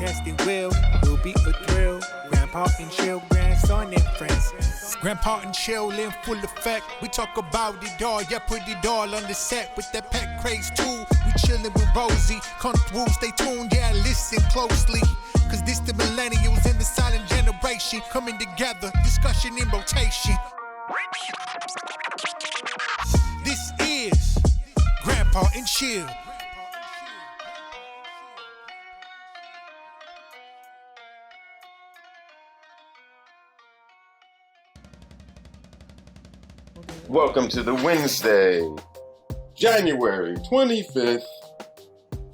podcasting will be a thrill. Grandpa and chill, grandson and friends. Grandpa and chill in full effect. We talk about it all, yeah, put it all on the set with that pet craze too. We chillin' with Rosie, come through, stay tuned, yeah, listen closely. Cause this the millennials and the silent generation coming together, discussion in rotation. This is Grandpa and Chill. Welcome to the Wednesday, January 25th,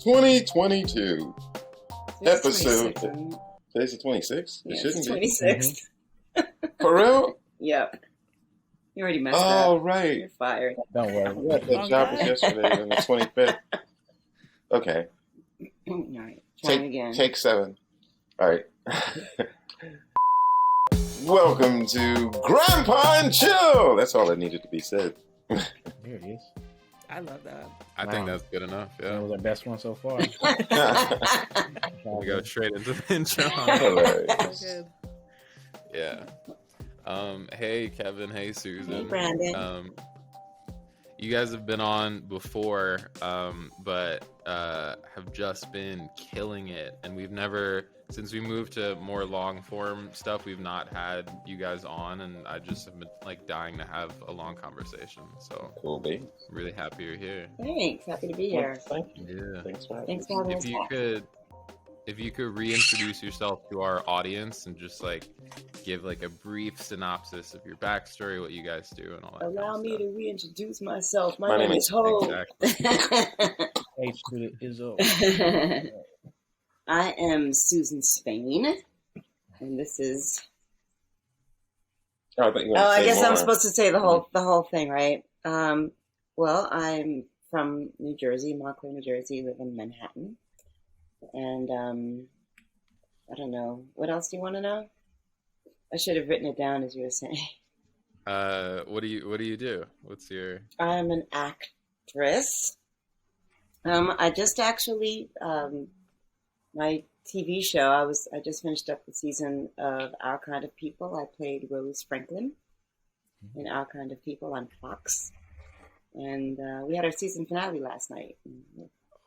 2022 episode. Today's the 26th? Yeah, it shouldn't 26th. be. For real? Yep. You already messed Oh, up. right. You're fired. Don't worry. Yeah, the job was yesterday on the 25th. Okay. All right. Trying again. Take 7. All right. Welcome to Grandpa and Chill. That's all that needed to be said. There it is. I love that. I think that's good enough. That Yeah, was our best one so far. we go straight into the intro. Hilarious. Good. Yeah. Hey Kevin. Hey Susan. Hey, Brandon. You guys have been on before, but have just been killing it, and we've never. Since we moved to more long form stuff, we've not had you guys on, and I just have been like dying to have a long conversation. So Cool, baby. I'm really happy you're here. Thanks. Happy to be here. Thank you. Yeah. Thanks for having Thanks me. for having If us you back. could reintroduce yourself to our audience and just like give like a brief synopsis of your backstory, what you guys do, and all that. Allow me kind to reintroduce myself. My My name name is is Hope. Exactly. H to the Izzo. I am Susan Spain, and this is. Oh, I thought you were Oh, gonna I say guess I'm more. supposed to say the whole thing, right? Well, I'm from New Jersey, Montclair, New Jersey. Live in Manhattan, and I don't know. What else do you want to know? I should have written it down as you were saying. What do you do? What's your I'm an actress. I just actually my TV show. I just finished up the season of Our Kind of People. I played Rose Franklin in Our Kind of People on Fox, and we had our season finale last night.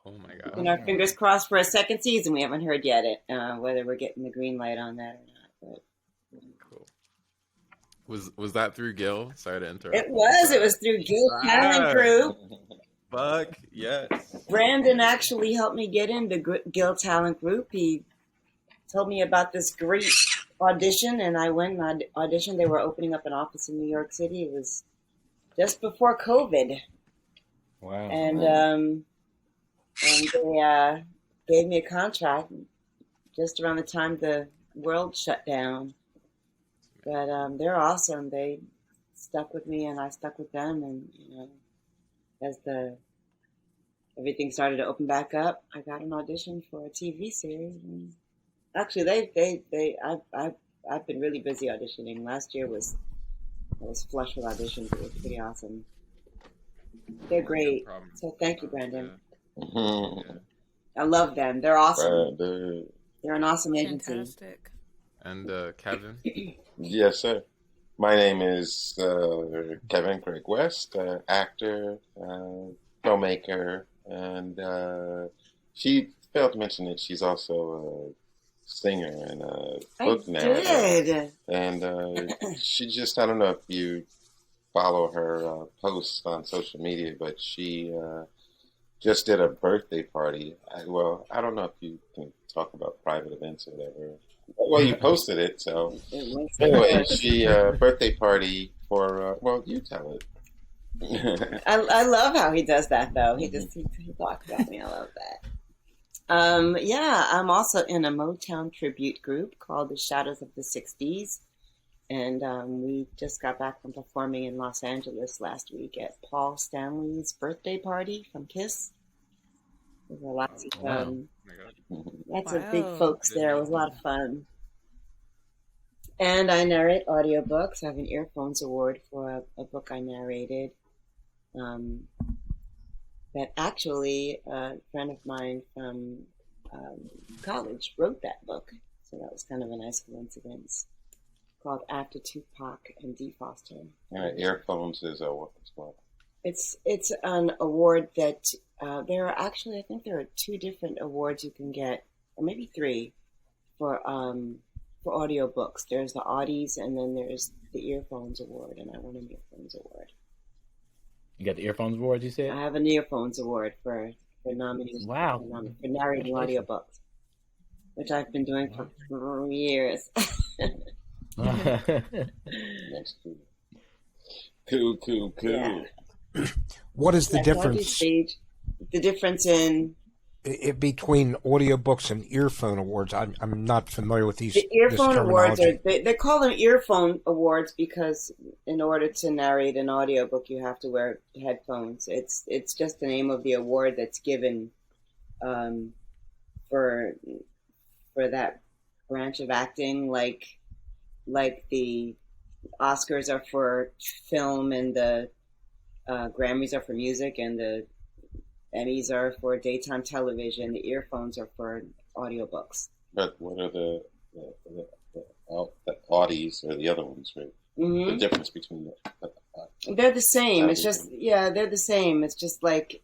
Oh my god. And our fingers crossed for a second season. We haven't heard yet whether we're getting the green light on that or not. But Cool. Was that through Gil? Sorry to interrupt. it was through Gil Talent Crew. Fuck yes. Brandon actually helped me get into Gil Talent Group. He told me about this great audition, and I went and auditioned. They were opening up an office in New York City. It was just before COVID, Wow. and they gave me a contract just around the time the world shut down. But they're awesome. They stuck with me, and I stuck with them, and as everything started to open back up, I got an audition for a TV series. And actually, I've been really busy auditioning. Last year I was flush with auditions. It was pretty awesome. They're great. No problem. So thank you, Brandon. Mhm. I love them. They're awesome. Brandon. They're an awesome agency. Fantastic. And Kevin. Yes, sir. My name is Kevin Craig West, actor, filmmaker, and she failed to mention that she's also a singer and a book narrator. Did. And she just, I don't know if you follow her posts on social media, but she just did a birthday party. I don't know if you can talk about private events or whatever. Well, you posted it, so It was anyway, she birthday party for you tell it. I love how he does that, though. He talks about me. I love that. Yeah, I'm also in a Motown tribute group called the Shadows of the 60s. And we just got back from performing in Los Angeles last week at Paul Stanley's birthday party from Kiss. There were lots of lots of big folks there. It was a lot of fun. And I narrate audiobooks. I have an Earphones Award for a book I narrated. That actually a friend of mine from college wrote that book. So that was kind of a nice coincidence. Called After Tupac and D. Foster. Earphones is what's what? It's an award that there are actually, I think there are 2 different awards you can get, or maybe 3, for audiobooks. There's the Audies, and then there's the Earphones Award, and I won an Earphones Award. You got the Earphones Award, you said? I have an Earphones Award for nominating. Wow. For narrating audiobooks, which I've been doing for years. That's cool. Yeah. What is the So I do difference stage. The difference in between audiobooks and earphone awards? I'm not familiar with these. the earphone this awards are terminology. they call them earphone awards because in order to narrate an audiobook you have to wear headphones. It's just the name of the award that's given for that branch of acting, like the Oscars are for film and the Grammys are for music and the Emmys are for daytime television. The earphones are for audiobooks. But what are the Audies or the other ones, right? The difference between They're the same. It's just they're the same. It's just like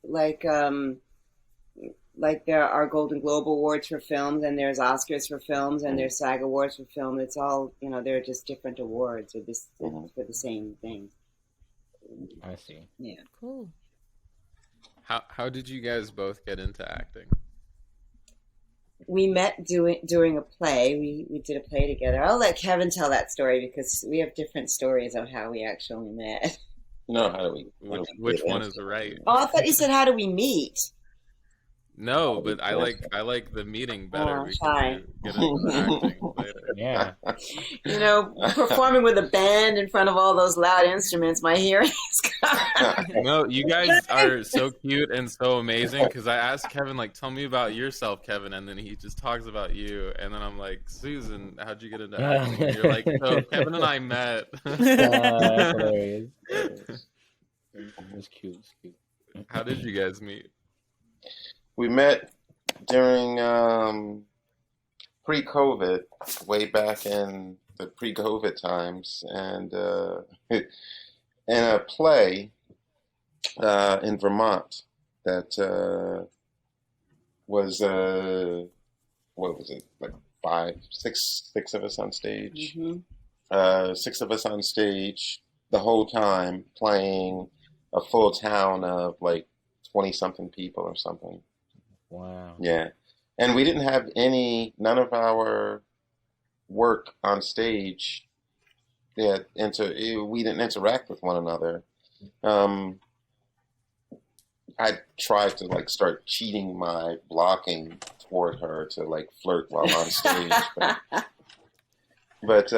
there are Golden Globe Awards for films and there's Oscars for films and there's SAG Awards for film. It's all, they're just different awards for the same thing. I see. Yeah. Cool. How did you guys both get into acting? We met during a play. We did a play together. I'll let Kevin tell that story because we have different stories of how we actually met. No, how do we? Which one is right? Oh, I thought you said, how do we meet? No, but I like the meeting better. We Hi. can get into acting later. Yeah. Performing with a band in front of all those loud instruments, my hearing is gone. No, you guys are so cute and so amazing because I asked Kevin, tell me about yourself, Kevin, and then he just talks about you. And then I'm like, Susan, how'd you get into acting? And you're like, so Kevin and I met. That's hilarious. It's cute. It's cute. How did you guys meet? We met during pre-COVID, way back in the pre-COVID times, and in a play in Vermont that was what was it, six of us on stage, 6 of us on stage the whole time playing a full town of 20-something people or something. Wow. Yeah. And we didn't have none of our work on stage. We didn't interact with one another. I tried to start cheating my blocking toward her to flirt while on stage. But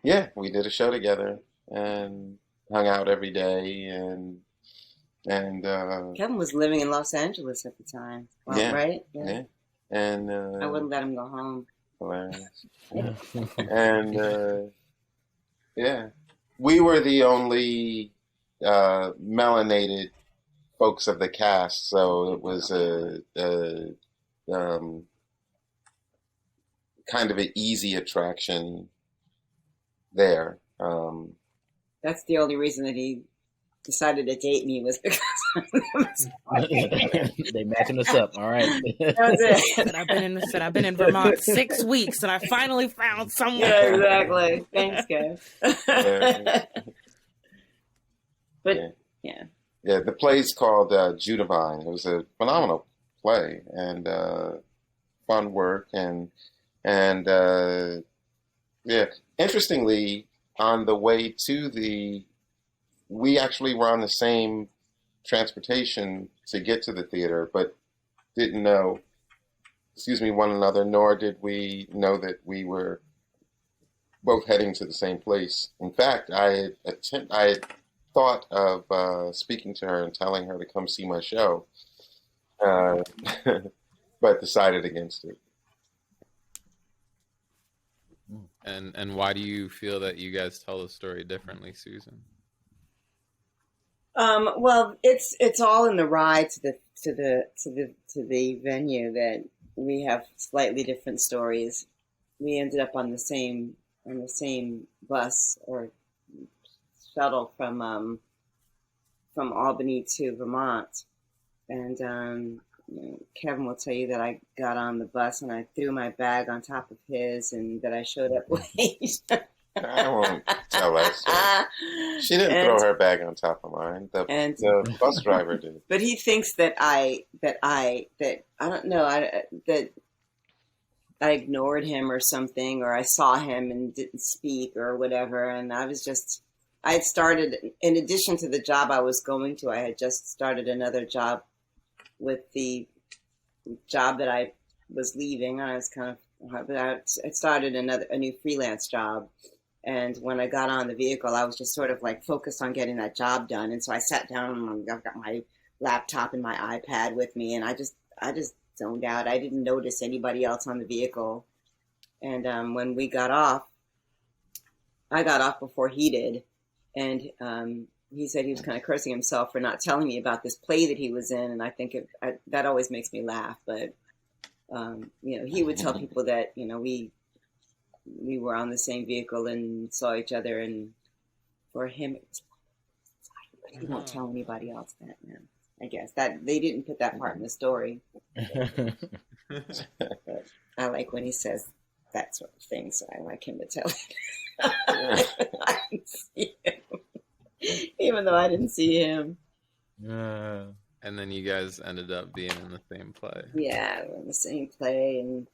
yeah, we did a show together and hung out every day and Kevin was living in Los Angeles at the time. Well, yeah, right? Yeah. And I wouldn't let him go home. Hilarious. And yeah, we were the only melanated folks of the cast, so it was a kind of an easy attraction there. That's the only reason that he decided to date me was because they matching us up. All right. That's it. I've been in Vermont 6 weeks and I finally found someone. Yeah, exactly. Thanks, guys. But yeah, the play's called Judavine. It was a phenomenal play and fun work and yeah. Interestingly, on the way to we actually were on the same transportation to get to the theater, but didn't know, one another, nor did we know that we were both heading to the same place. In fact, I had thought of speaking to her and telling her to come see my show, but decided against it. And why do you feel that you guys tell the story differently, Susan? well, it's all in the ride to the venue that we have slightly different stories. We ended up on the same bus or shuttle from Albany to Vermont, and Kevin will tell you that I got on the bus and I threw my bag on top of his, and that I showed up late. I won't tell that story. She didn't throw her bag on top of mine. The bus driver did. But he thinks that I don't know, that I ignored him or something, or I saw him and didn't speak or whatever. And I had started, in addition to the job I was going to, I had just started another job with the job that I was leaving. I started a new freelance job. And when I got on the vehicle, I was just sort of like focused on getting that job done. And so I sat down and I've got my laptop and my iPad with me, and I just zoned out. I didn't notice anybody else on the vehicle. And when we got off, I got off before he did. And he said he was kind of cursing himself for not telling me about this play that he was in. And I think that always makes me laugh. But, he would tell people that, we were on the same vehicle and saw each other. And for him, he won't tell anybody else that, man. I guess that they didn't put that part in the story. But I like when he says that sort of thing, so I like him to tell it. I didn't see him. Even though I didn't see him. And then you guys ended up being in the same play. Yeah, we're in the same play, and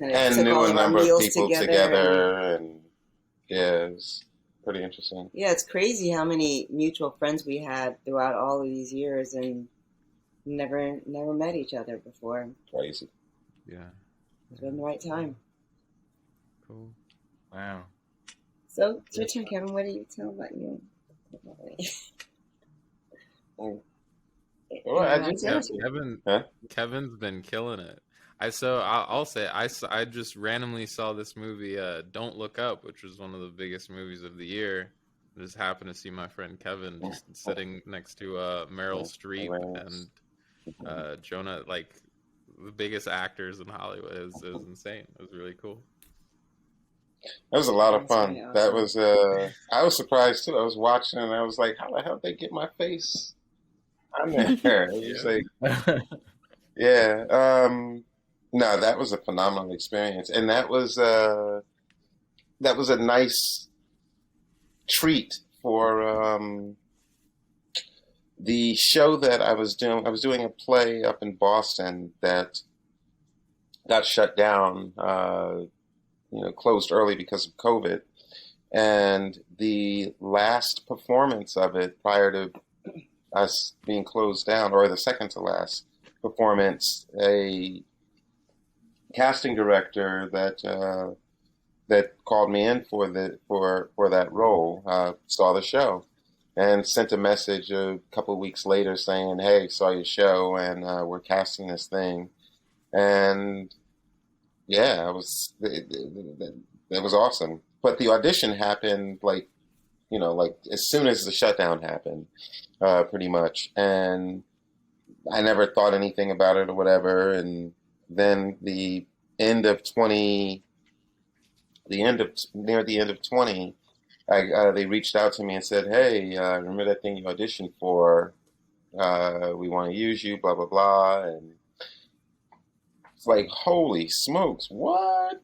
knew a number of people together, and yeah, it was pretty interesting. Yeah, it's crazy how many mutual friends we had throughout all of these years, and never met each other before. Crazy. Yeah. It was the right time. Cool. Wow. So it's your turn, Kevin. What do you tell about you? Kevin's been killing it. I'll say I just randomly saw this movie, Don't Look Up, which was one of the biggest movies of the year. I just happened to see my friend Kevin just sitting next to Meryl Streep and Jonah, like the biggest actors in Hollywood. It was insane. It was really cool. That was a lot of fun. Awesome. That was I was surprised too. I was watching and I was like, how the hell did they get my face on there? It was like, yeah. No, that was a phenomenal experience, and that was a nice treat for the show that I was doing. I was doing a play up in Boston that got shut down, closed early because of COVID, and the last performance of it prior to us being closed down, or the second to last performance, a casting director that called me in for that role saw the show and sent a message a couple of weeks later saying, "Hey, saw your show and we're casting this thing." And yeah, it was awesome. But the audition happened like as soon as the shutdown happened, pretty much. And I never thought anything about it or whatever. And then near the end of 20, they reached out to me and said, "Hey, remember that thing you auditioned for? We want to use you, blah, blah, blah." And it's like, holy smokes, what?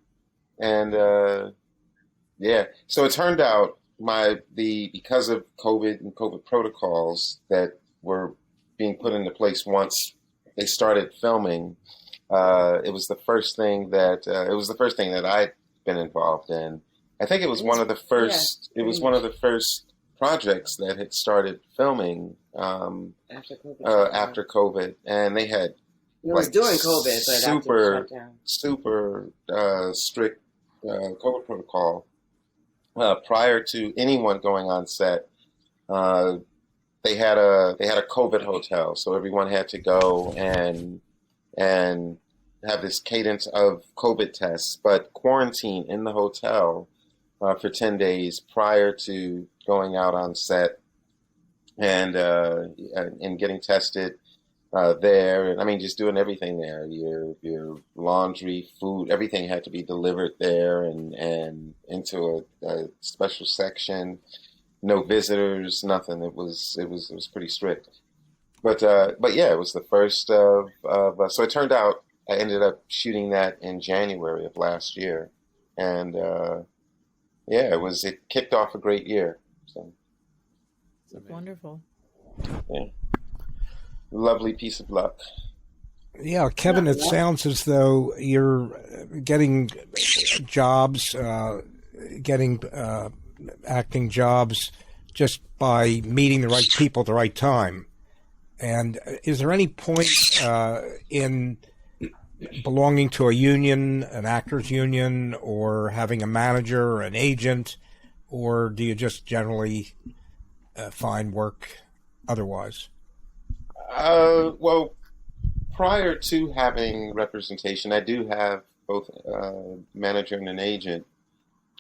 And yeah, so it turned out because of COVID and COVID protocols that were being put into place once they started filming, it was the first thing that I'd been involved in. I think it was one of the first. Yeah, it was one of the first projects that had started filming after COVID, and they had. It was during COVID, but super strict COVID protocol. Prior to anyone going on set, they had a COVID hotel, so everyone had to go and have this cadence of COVID tests, but quarantine in the hotel for 10 days prior to going out on set and getting tested. there, and I mean, just doing everything there. Your laundry, food, everything had to be delivered there, and into a special section. No visitors, nothing. It was pretty strict. But yeah, it was the first of so it turned out I ended up shooting that in January of last year, and yeah, it kicked off a great year. So Wonderful. yeah, lovely piece of luck. Yeah, Kevin, it sounds as though you're getting jobs, getting acting jobs just by meeting the right people at the right time. And is there any point in belonging to a union, an actors union, or having a manager or an agent, or do you just generally find work otherwise? Well, prior to having representation, I do have both a manager and an agent.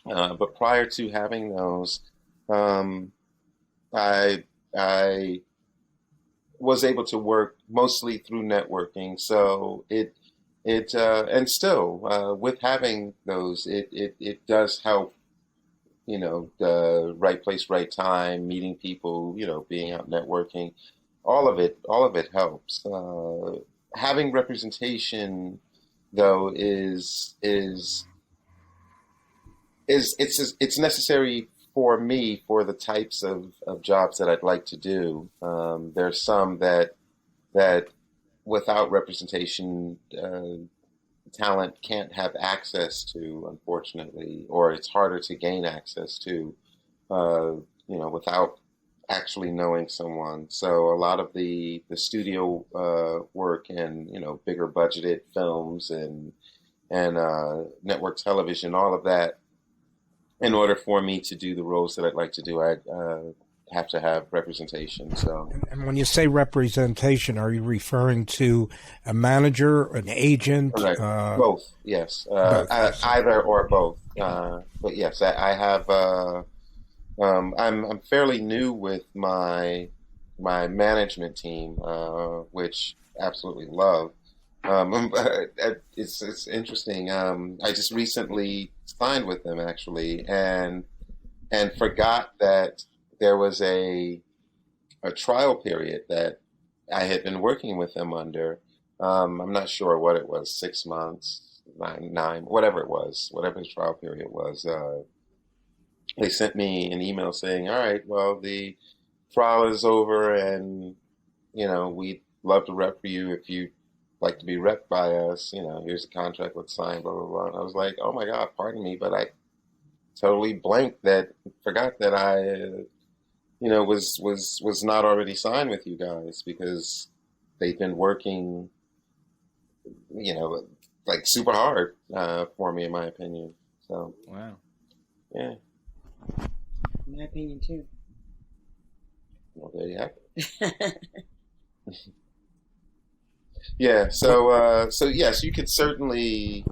But prior to having those, I was able to work mostly through networking. So and still with having those, it does help. The right place, right time, meeting people. Being out networking, all of it helps. Having representation, though, is it's necessary for me for the types of jobs that I'd like to do. There's some that without representation, talent can't have access to, unfortunately, or it's harder to gain access to, without actually knowing someone. So a lot of the studio work and bigger budgeted films and network television, all of that. In order for me to do the roles that I'd like to do, I have to have representation. So, and when you say representation, are you referring to a manager, an agent? Right. Both, yes. Both. Either or both. But yes, I have. I'm fairly new with my management team, which I absolutely love. It's interesting. I just recently signed with them actually, and forgot that there was a trial period that I had been working with them under. I'm not sure what it was, 6 months, nine, whatever it was, whatever the trial period was. They sent me an email saying, "All right, well, the trial is over, and we'd love to rep for you if you like to be repped by us. Here's a contract, let's sign, blah blah blah." And I was like, "Oh my God, pardon me, but I totally forgot that I, was not already signed with you guys because they've been working, like super hard for me, in my opinion." So Wow. yeah, In my opinion, too. well, there you have it. Yeah, so yes, you could certainly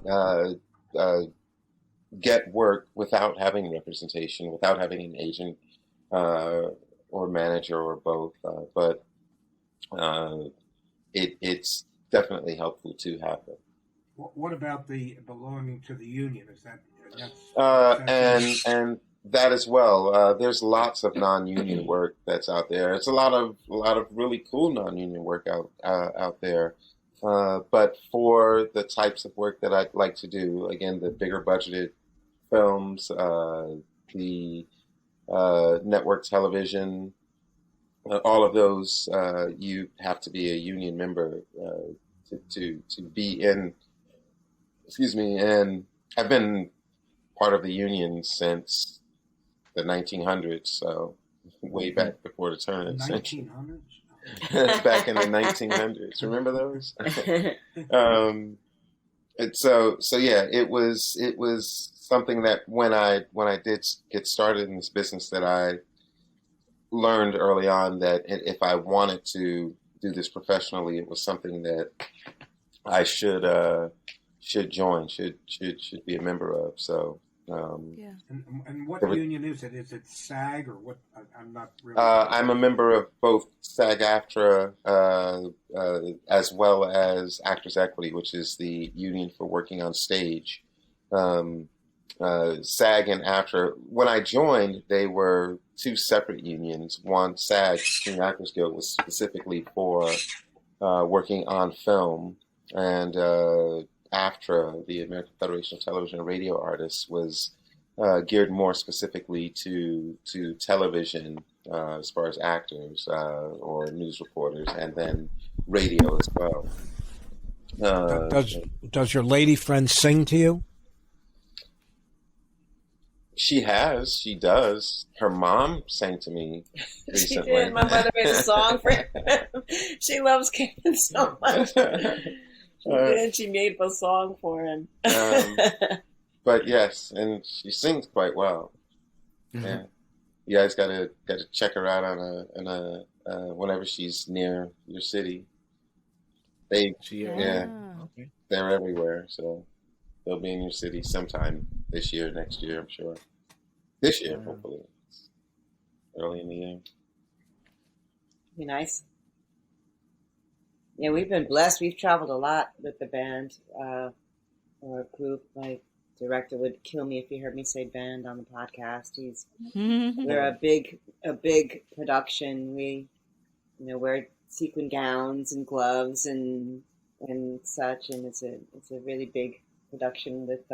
get work without having representation, without having an agent or manager or both. But it's definitely helpful to have them. What about the belonging to the union? Is that And that as well. There's lots of non-union work that's out there. It's a lot of really cool non-union work out there. But for the types of work that I'd like to do, again, the bigger budgeted films, the network television, all of those, you have to be a union member to be in. Excuse me, and I've been part of the union since the 1900s, so way back before the turn of the century. 1900s? Back in the 1900s, remember those? And so yeah, it was something that when I did get started in this business, that I learned early on that if I wanted to do this professionally, it was something that I should join, should be a member of. So Yeah. And what There was- union is it? Is it SAG or what? I'm not really. I'm a member of both SAG-AFTRA as well as Actors Equity, which is the union for working on stage. SAG and AFTRA, when I joined, they were two separate unions. One, SAG, Screen Actors Guild, was specifically for working on film, and AFTRA, the American Federation of Television and Radio Artists, was geared more specifically to television as far as actors or news reporters, and then radio as well. Does your lady friend sing to you? She does. Her mom sang to me She recently. did. My mother made a song for him. She loves Kevin so much. She did. She made a song for him. But yes, and she sings quite well. Yeah, you guys gotta check her out on a whenever she's near your city. Yeah. Okay. They're everywhere, so they'll be in your city sometime this year, next year, I'm sure. This year, hopefully, early in the year. Be nice. Yeah, we've been blessed. We've traveled a lot with the band or group. My director would kill me if he heard me say band on the podcast. We're a big production. We, wear sequin gowns and gloves and such, and it's a really big production with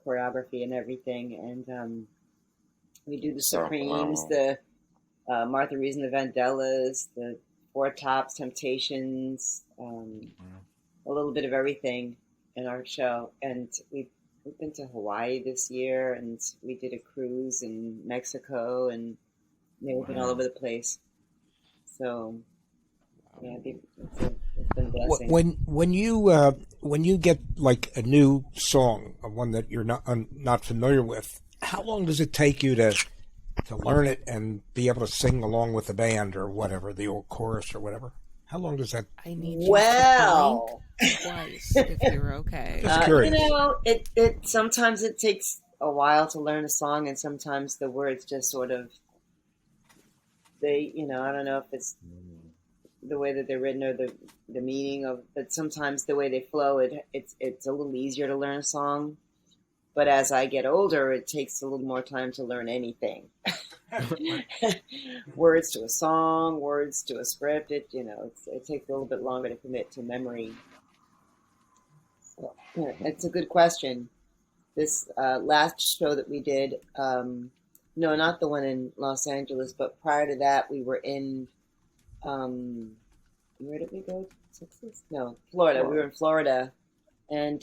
choreography and everything. And we do the Supremes, the Martha Reeves and the Vandellas, the Four Tops, Temptations, a little bit of everything in our show. And we've been to Hawaii this year, and we did a cruise in Mexico, and we've been all over the place. So, yeah, it's been a blessing. When you get like a new song, one that you're not familiar with, how long does it take you to learn it and be able to sing along with the band or whatever, the old chorus or whatever? How long does that? I need you to blink twice if you're okay. Just curious. It sometimes it takes a while to learn a song, and sometimes the words just sort of I don't know if it's the way that they're written or the meaning of, but sometimes the way they flow, it's a little easier to learn a song. But as I get older, it takes a little more time to learn anything. Words to a song, words to a script. It takes a little bit longer to commit to memory. So, it's a good question. This last show that we did, no, not the one in Los Angeles, but prior to that, we were in, where did we go? Texas? No, Florida. We were in Florida, and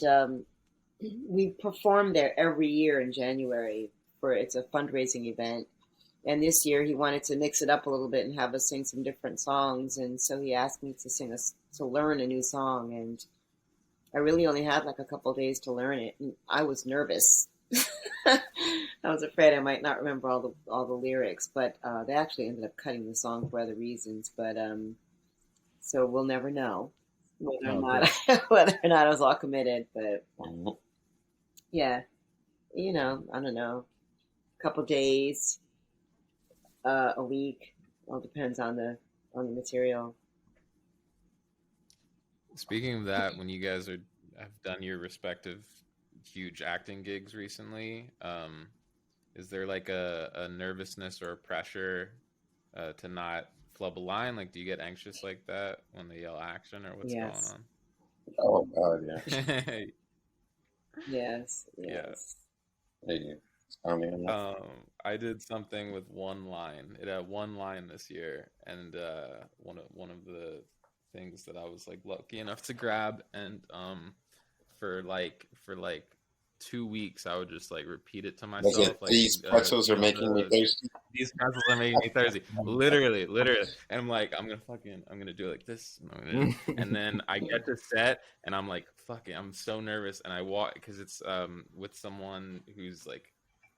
we perform there every year in January it's a fundraising event. And this year he wanted to mix it up a little bit and have us sing some different songs. And so he asked me to learn a new song. And I really only had like a couple of days to learn it. And I was nervous. I was afraid I might not remember all the lyrics, but they actually ended up cutting the song for other reasons. But so we'll never know whether or not I was all committed. But yeah, I don't know, a couple days, a week, all depends on the material. Speaking of that, when you guys have done your respective huge acting gigs recently, is there like a nervousness or a pressure to not flub a line? Like, do you get anxious like that when they yell action, or what's going on? Oh God, yeah. Yes. Hey, I did something with one line. It had one line this year, and one of the things that I was like lucky enough to grab, and for like 2 weeks I would just like repeat it to myself. Like, these pretzels are making me thirsty. These pretzels are making me thirsty. Literally. And I'm like, I'm gonna do it like this, and then I get to set, and I'm like, fuck it, I'm so nervous, and I walk because it's with someone who's like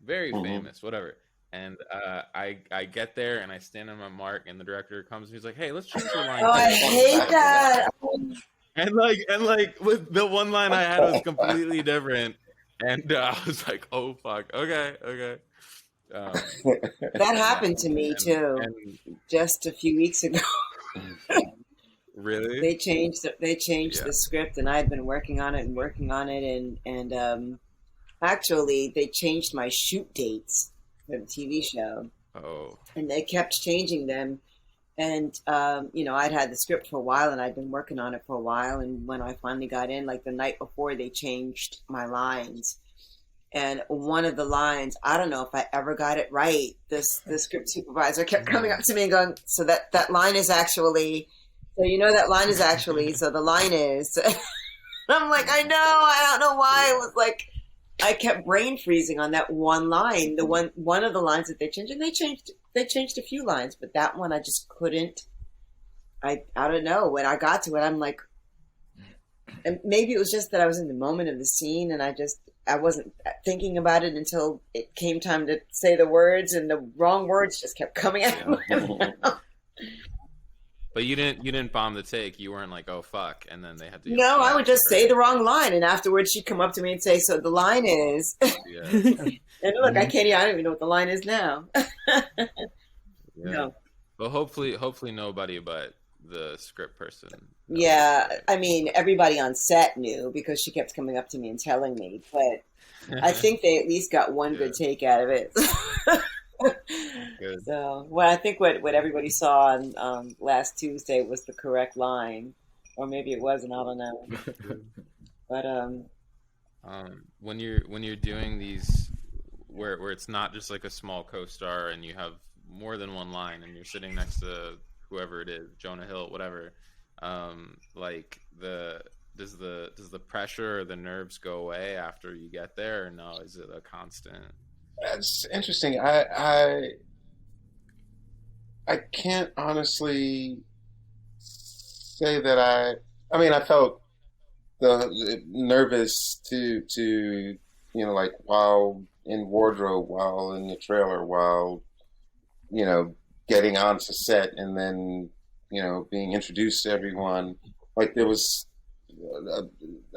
very famous, whatever. And I get there and I stand on my mark, and the director comes and he's like, "Hey, let's change your line." Oh, I hate that. And like with the one line I had was completely different. And I was like, oh fuck, okay. Um, That happened to me too, and just a few weeks ago. really, They changed yeah. the script, and I had been working on it, and actually they changed my shoot dates for the TV show, Oh, and they kept changing them. And I'd had the script for a while, and I'd been working on it for a while. And when I finally got in, like the night before, they changed my lines. And one of the lines, I don't know if I ever got it right. The script supervisor kept coming up to me and going, "So that line is actually, so that line is actually, so the line is." And I'm like, I know, I don't know why. It was like I kept brain freezing on that one line, the one of the lines that they changed, and they changed a few lines, but that one I just couldn't. I don't know. When I got to it, I'm like, and maybe it was just that I was in the moment of the scene, and I wasn't thinking about it until it came time to say the words, and the wrong words just kept coming out of my mouth. but you didn't bomb the take. You weren't like, oh fuck, and then they had to. No, I would just say the wrong line, and afterwards she'd come up to me and say, "So the line is." Yeah. And look, I don't even know what the line is now. Yeah. No. Well, hopefully nobody but the script person. Yeah, I mean, everybody on set knew because she kept coming up to me and telling me, but I think they at least got one good take out of it. Good. So, I think what everybody saw on last Tuesday was the correct line, or maybe it wasn't. I don't know. But when you're doing these where it's not just like a small co-star and you have more than one line and you're sitting next to whoever it is, Jonah Hill, whatever, like does the pressure or the nerves go away after you get there, or no, is it a constant? That's interesting. I can't honestly say that I mean, I felt the nervous to like while in wardrobe, while in the trailer, while getting onto set, and then being introduced to everyone. Like there was,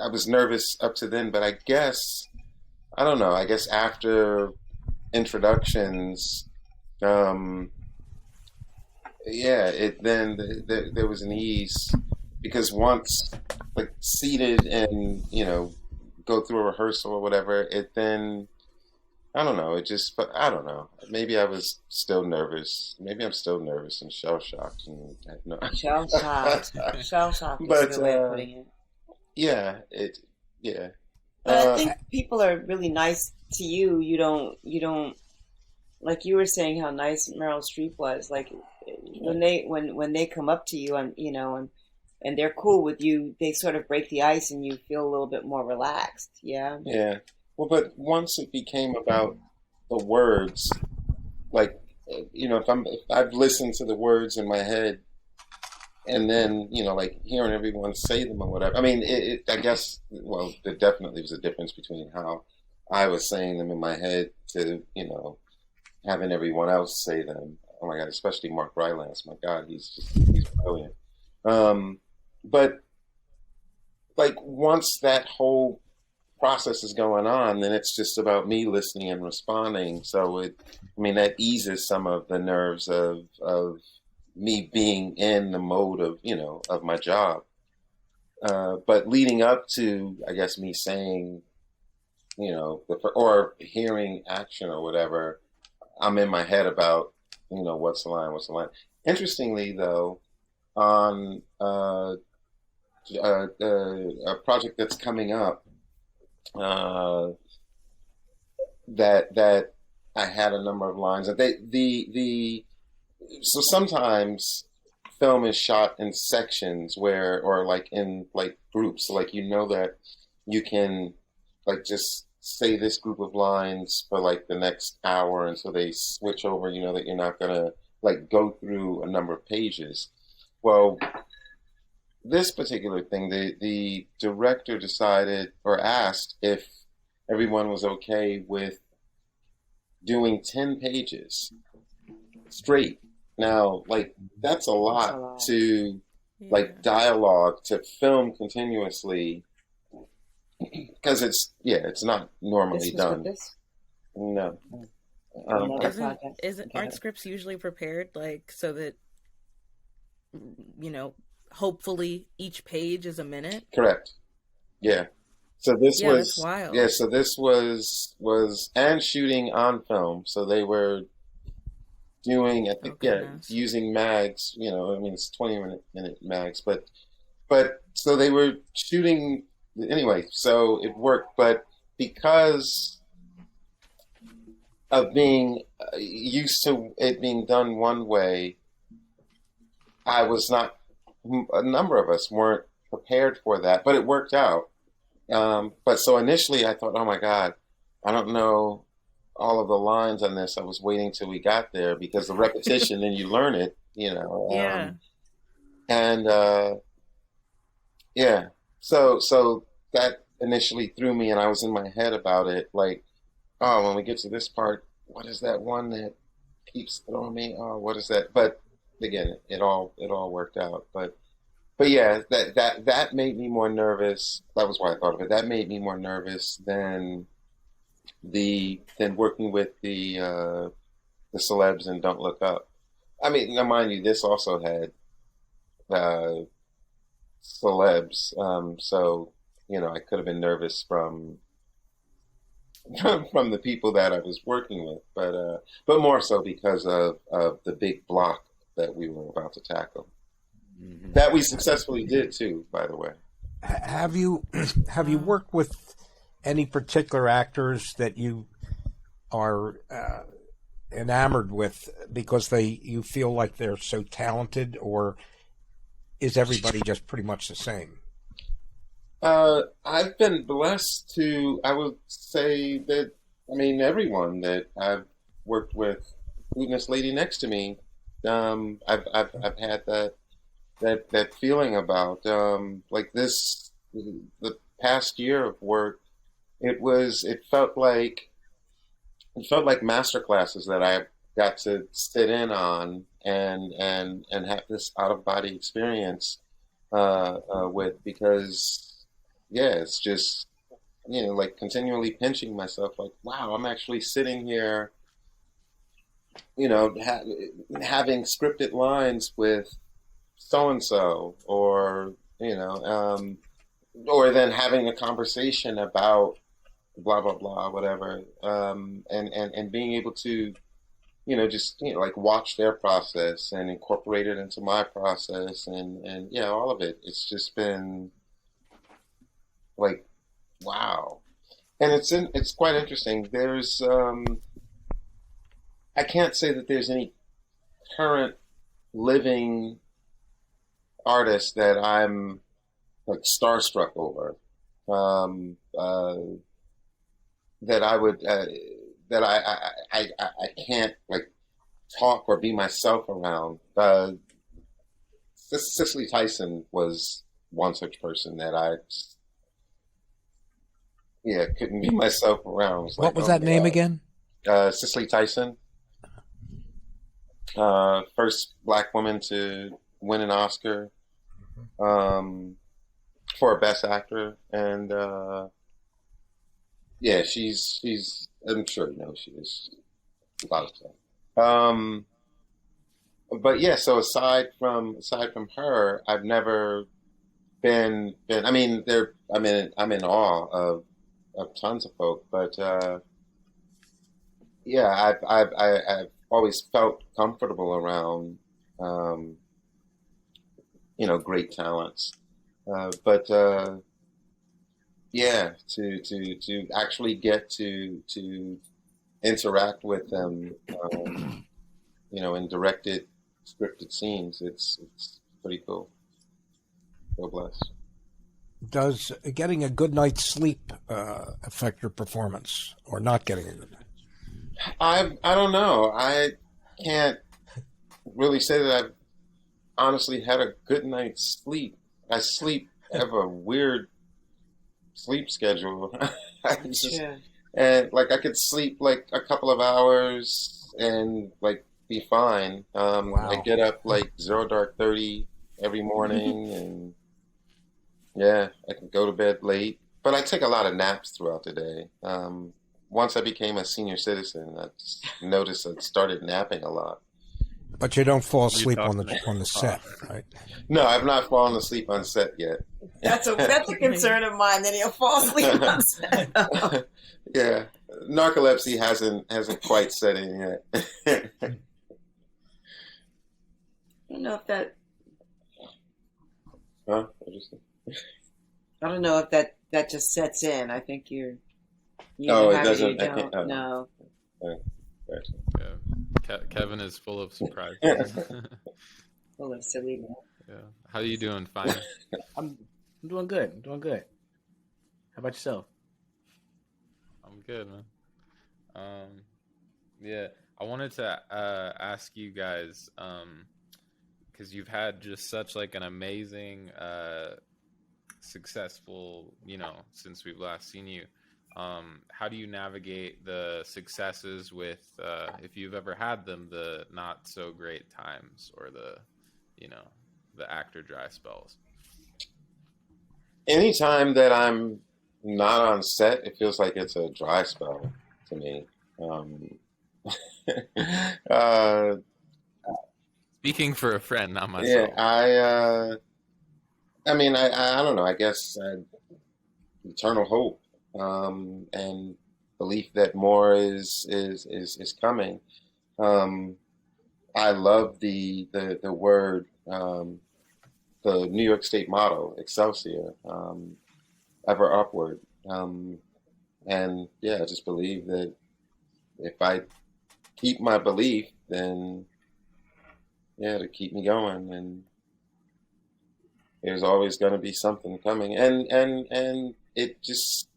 I was nervous up to then, but I guess I don't know. I guess after introductions, there was an ease because once like seated and go through a rehearsal or whatever, it then I don't know. But I don't know. Maybe I was still nervous. Maybe I'm still nervous and shell shocked. And no. Shell shocked. Shell shocked is But, a good way of putting it. Yeah. But I think people are really nice to you. You don't like you were saying how nice Meryl Streep was. Like when they come up to you and they're cool with you, they sort of break the ice and you feel a little bit more relaxed. Yeah. Yeah. Well, but once it became about the words, like if I've listened to the words in my head, and then like hearing everyone say them or whatever. I mean, I guess there definitely was a difference between how I was saying them in my head to having everyone else say them. Oh my God, especially Mark Rylance. My God, he's brilliant. But like once that whole process is going on, then it's just about me listening and responding. So that eases some of the nerves of me being in the mode of my job. But leading up to, I guess, me saying, or hearing action or whatever, I'm in my head about, what's the line. Interestingly, though, on a project that's coming up, that I had a number of lines that so sometimes film is shot in sections or like in like groups, so like that you can like just say this group of lines for like the next hour, and so they switch over, that you're not gonna like go through a number of pages. Well, this particular thing, the director decided or asked if everyone was okay with doing 10 pages straight. Now, like, that's a lot to like dialogue to film continuously because it's not normally This was done. with this No. another Isn't project. isn't Got aren't it. scripts usually prepared like so that hopefully each page is a minute? Correct. Yeah. So this Yeah, that's was wild. so this was and shooting on film. So they were doing, I Oh think, goodness. using mags. I mean, it's 20-minute mags, but so they were shooting anyway. So it worked, but because of being used to it being done one way, I was not. A number of us weren't prepared for that, but it worked out. But so initially, I thought, oh my God, I don't know all of the lines on this. I was waiting till we got there because the repetition, then you learn it, Yeah. and yeah. So that initially threw me, and I was in my head about it, like, oh, when we get to this part, what is that one that keeps throwing me? Oh, what is that? But again, it all worked out. But yeah, that made me more nervous. That was why I thought of it. That made me more nervous than working with the celebs and Don't Look Up. I mean, now mind you, this also had uh, celebs, so I could have been nervous from from the people that I was working with, but more so because of the big block that we were about to tackle. Mhm. That we successfully did too, by the way. Have you have you Wow. worked with any particular actors that you are enamored with because you feel like they're so talented, or is everybody just pretty much the same? I've been blessed I would say that, I mean, everyone that I've worked with, including this lady next to me, I've had that feeling about, like the past year of work, it felt like master classes that I got to sit in on and have this out of body experience with, because it's just like continually pinching myself, like, wow, I'm actually sitting here, having scripted lines with so and so, or then having a conversation about blah blah blah, whatever, and being able to just like watch their process and incorporate it into my process, and yeah, all of it. It's just been like, wow. And it's quite interesting. I can't say that there's any current living artist that I'm like starstruck over. Um, uh, that I would that I can't like talk or be myself around. Cicely Tyson was one such person that I just, couldn't be myself around. It was What like, was oh that my name God. again? Cicely Tyson, first black woman to win an Oscar, um, for Best Actor, and she's I'm sure you know she is a lot of stuff. But yeah, so aside from her, I've never been. I mean, I'm in awe of tons of folk, but yeah, I've always felt comfortable around um, great talents, but yeah, to actually get to interact with them, in directed, scripted scenes, it's pretty cool. Feel blessed. Does getting a good night's sleep affect your performance, or not getting a good night? I don't know. I can't really say that I've honestly had a good night's sleep. I have a weird sleep schedule. I That's just true. and like I could sleep like a couple of hours and like be fine. I Wow. get up like 0 dark 30 every morning, and yeah, I can go to bed late but I take a lot of naps throughout the day. Once I became a senior citizen, I just noticed I started napping a lot. But you don't fall You asleep talk- on the set, right? No, I've not fallen asleep on set yet. That's a concern of mine that he'll fall asleep on set. Yeah, narcolepsy hasn't quite set in yet. I don't know if that. Huh? Interesting. I don't know if that just sets in. I think you Oh, either it have or you doesn't. I don't. can't. Oh. No. Gotcha. Yeah. Kevin is full of surprises. Full of silliness. Yeah. How you doing, Fine? I'm doing good. I'm doing good. How about yourself? I'm good, man. Yeah, I wanted to ask you guys, because you've had just such like an amazing, successful, since we've last seen you. How do you navigate the successes with, if you've ever had them, the not so great times or the actor dry spells? Anytime that I'm not on set, it feels like it's a dry spell to me. uh, Speaking for a friend, not yeah, myself. I mean, I don't know. I guess eternal hope and belief that more is coming. I love the word, the New York State motto, Excelsior, ever upward. And yeah, I just believe that if I keep my belief, then yeah, to keep me going, and there's always going to be something coming, and it just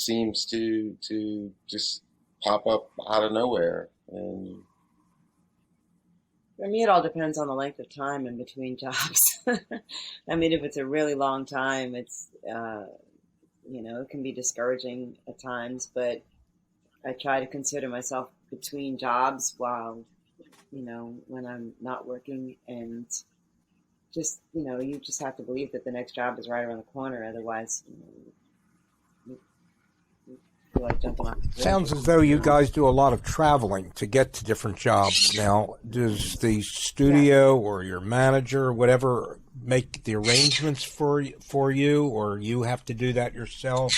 seems to just pop up out of nowhere. And For me, it all depends on the length of time in between jobs. I mean, if it's a really long time, it's it can be discouraging at times, but I try to consider myself between jobs while, when I'm not working, and just, you just have to believe that the next job is right around the corner. Otherwise, you feel like jumping off. Sounds as though you guys do a lot of traveling to get to different jobs. Now, does the studio or your manager or whatever make the arrangements for you, or you have to do that yourself?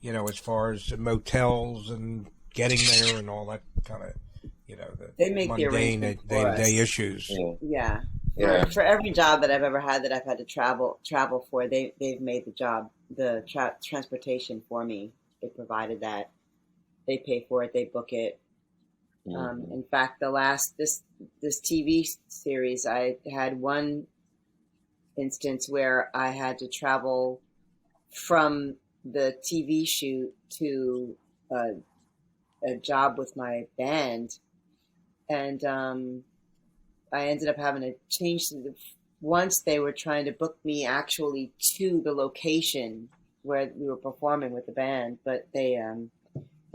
As far as motels and getting there and all that kind of, They make the mundane arrangements for day-to-day us. issues. Yeah. Yeah. For every job that I've ever had that I've had to travel for, they've made the transportation for me. They provided that. They pay for it. They book it. In fact, this TV series, I had one instance where I had to travel from the TV shoot to a job with my band, and I ended up having to change once they were trying to book me actually to the location where we were performing with the band, but they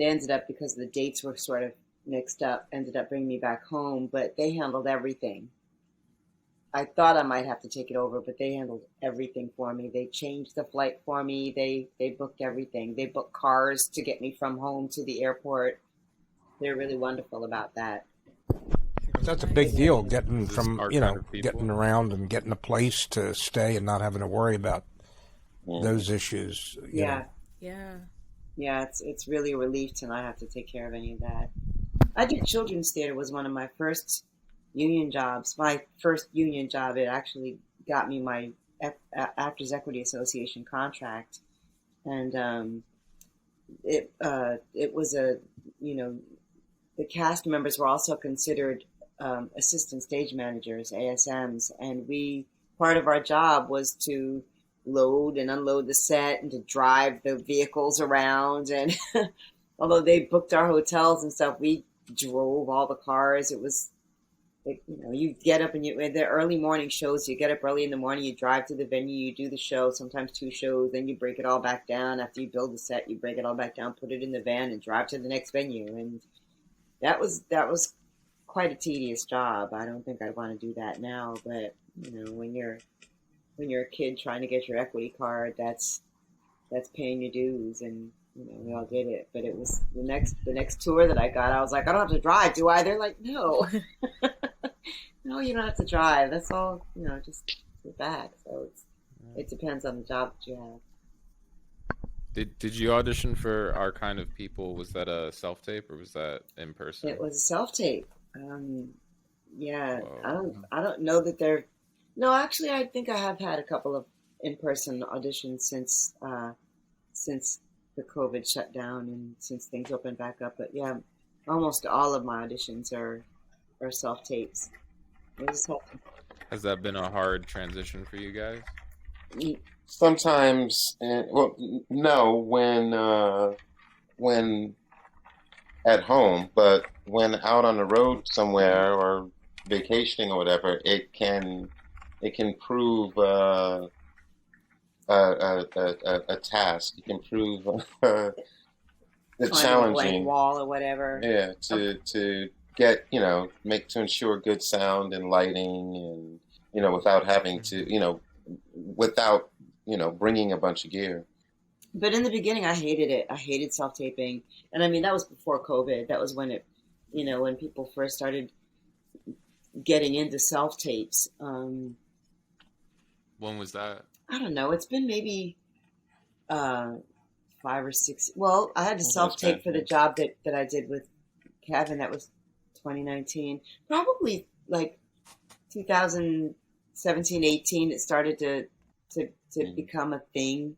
ended up, because the dates were sort of mixed up, ended up bringing me back home, but they handled everything. I thought I might have to take it over, but they handled everything for me. They changed the flight for me. They booked everything. They booked cars to get me from home to the airport. They're really wonderful about that. That's a big deal, getting This is from, our kind of people. getting around and getting a place to stay and not having to worry about those issues. you know. Yeah, it's really a relief to not have to take care of any of that. I did children's theater, was one of my first union jobs. My first union job, it actually got me my Actors Equity Association contract, and it was the cast members were also considered assistant stage managers, ASMs, and part of our job was to load and unload the set and to drive the vehicles around. And although they booked our hotels and stuff, we drove all the cars. It was, you get up and the early morning shows, you get up early in the morning, you drive to the venue, you do the show, sometimes 2 shows, then you break it all back down. After you build the set, you break it all back down, put it in the van, and drive to the next venue. And that was quite a tedious job. I don't think I'd want to do that now, but when you're a kid trying to get your equity card, that's that's paying your dues, and we all did it. But it was the next tour that I got. I was like, I don't have to drive, do I? They're like, no, no, you don't have to drive. That's all. Just sit back. So it depends on the job that you have. Did you audition for Our Kind of People? Was that a self tape or was that in person? It was a self tape. Yeah, Whoa. I don't know that they're. No, actually, I think I have had a couple of in-person auditions since the COVID shut down and since things opened back up. But yeah, almost all of my auditions are self tapes. Has that been a hard transition for you guys? Sometimes, well, no, when at home, but when out on the road somewhere or vacationing or whatever, it can prove a task. It can prove the challenging challenging wall or whatever. Yeah, to get to ensure good sound and lighting, and without having to without bringing a bunch of gear. But in the beginning, I hated it. I hated self-taping. And I mean, that was before COVID. That was when when people first started getting into self-tapes. When was that? I don't know. It's been maybe 5 or 6. Well, I had to self-tape for the job that I did with Kevin. That was 2019. Probably like 2017, 18, it started to become a thing.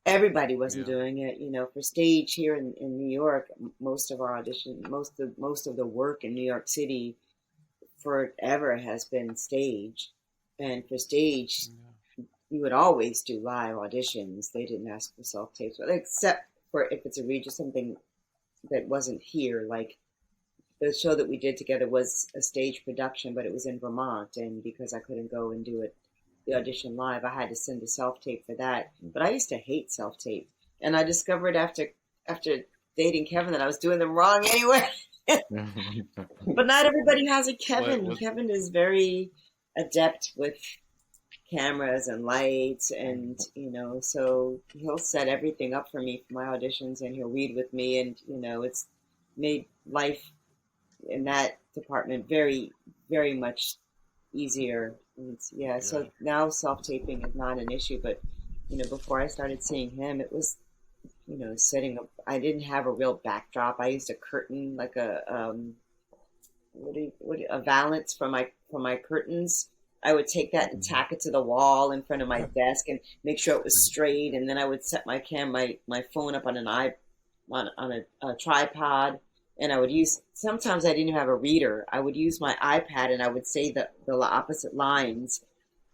Everybody wasn't doing it, for stage here in New York. Most of our audition, most of the work in New York City forever has been stage, and for stage, you would always do live auditions. They didn't ask for self tapes, except for if it's a Regis, something that wasn't here. Like the show that we did together was a stage production, but it was in Vermont, and because I couldn't go and do the audition live, I had to send a self-tape for that. But I used to hate self-tape, and I discovered after dating Kevin that I was doing them wrong anyway. But not everybody has a Kevin. Kevin is very adept with cameras and lights, and so he'll set everything up for me for my auditions, and he'll read with me, and it's made life in that department very, very much easier. So now self-taping is not an issue, but before I started seeing him, it was setting up. I didn't have a real backdrop. I used a curtain, like a valance for my curtains. I would take that and tack it to the wall in front of my desk and make sure it was straight, and then I would set my phone up on a tripod. And I would sometimes I didn't have a reader. I would use my iPad and I would say the opposite lines,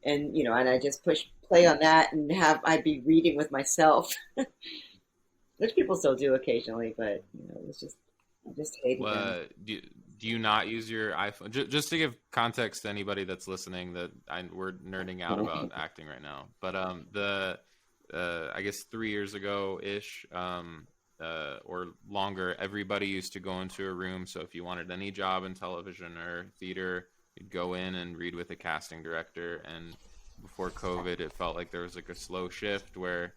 and and I just push play on that and I'd be reading with myself, which people still do occasionally, but it was I just hated it. Do you not use your iPhone? Just to give context to anybody that's listening, we're nerding out about acting right now, but I guess 3 years ago ish. Or longer, everybody used to go into a room. So if you wanted any job in television or theater, you'd go in and read with a casting director. And before COVID, it felt like there was like a slow shift where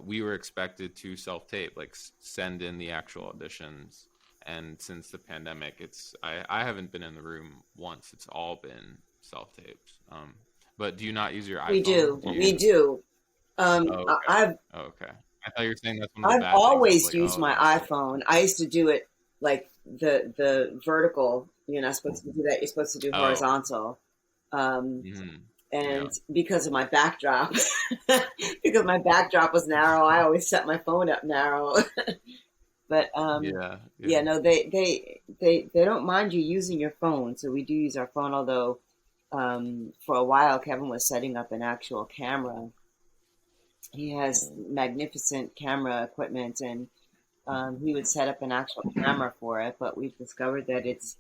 we were expected to self-tape, like send in the actual auditions. And since the pandemic, I haven't been in the room once. It's all been self-tapes. But do you not use your iPhone? We do. Okay. Okay. I thought you were saying that's one of the bad I've always things. used my iPhone. I used to do it like the vertical. You're not supposed to do that. You're supposed to do horizontal. And because of my backdrop, because my backdrop was narrow, I always set my phone up narrow. But no, they don't mind you using your phone. So we do use our phone. Although for a while, Kevin was setting up an actual camera. He has magnificent camera equipment, and he would set up an actual camera for it. But we've discovered that it's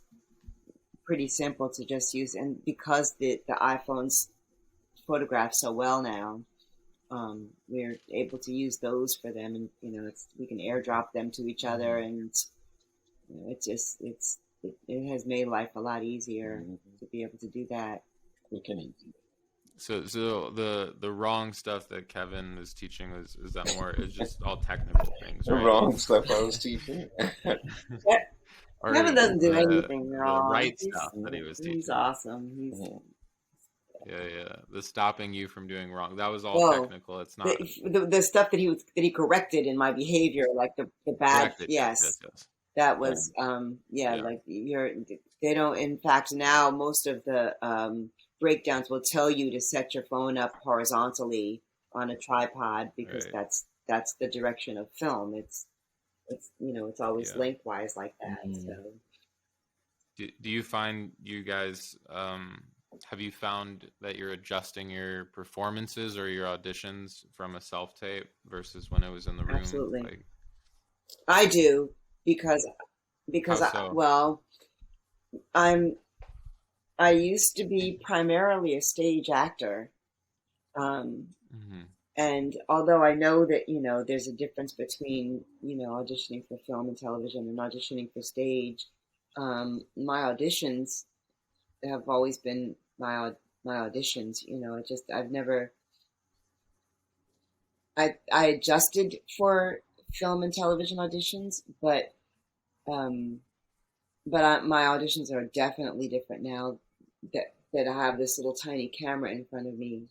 pretty simple to just use, and because the iPhones photograph so well now, we're able to use those for them, and we can airdrop them to each other, and it has made life a lot easier to be able to do that. We can So the wrong stuff that Kevin is teaching is that more is just all technical things, The right? wrong stuff I was teaching. Or Kevin doesn't do anything the wrong. right stuff that he was He's teaching. awesome. He's Yeah. The stopping you from doing wrong. That was all no technical. It's not the stuff that he corrected in my behavior, like the bad. corrected. Yes, Yes. that was Yeah. like they don't. In fact, now most of the breakdowns will tell you to set your phone up horizontally on a tripod because Right. that's the direction of film. It's it's always Yeah. lengthwise like that. So Do you find you guys have you found that you're adjusting your performances or your auditions from a self tape versus when it was in the room? absolutely, Like, I do because how so? I'm I used to be primarily a stage actor. Um, Hmm. and although I know that, there's a difference between, auditioning for film and television and auditioning for stage, my auditions have always been my auditions. I've never, I adjusted for film and television auditions, um, my auditions are definitely different now that I have this little tiny camera in front of me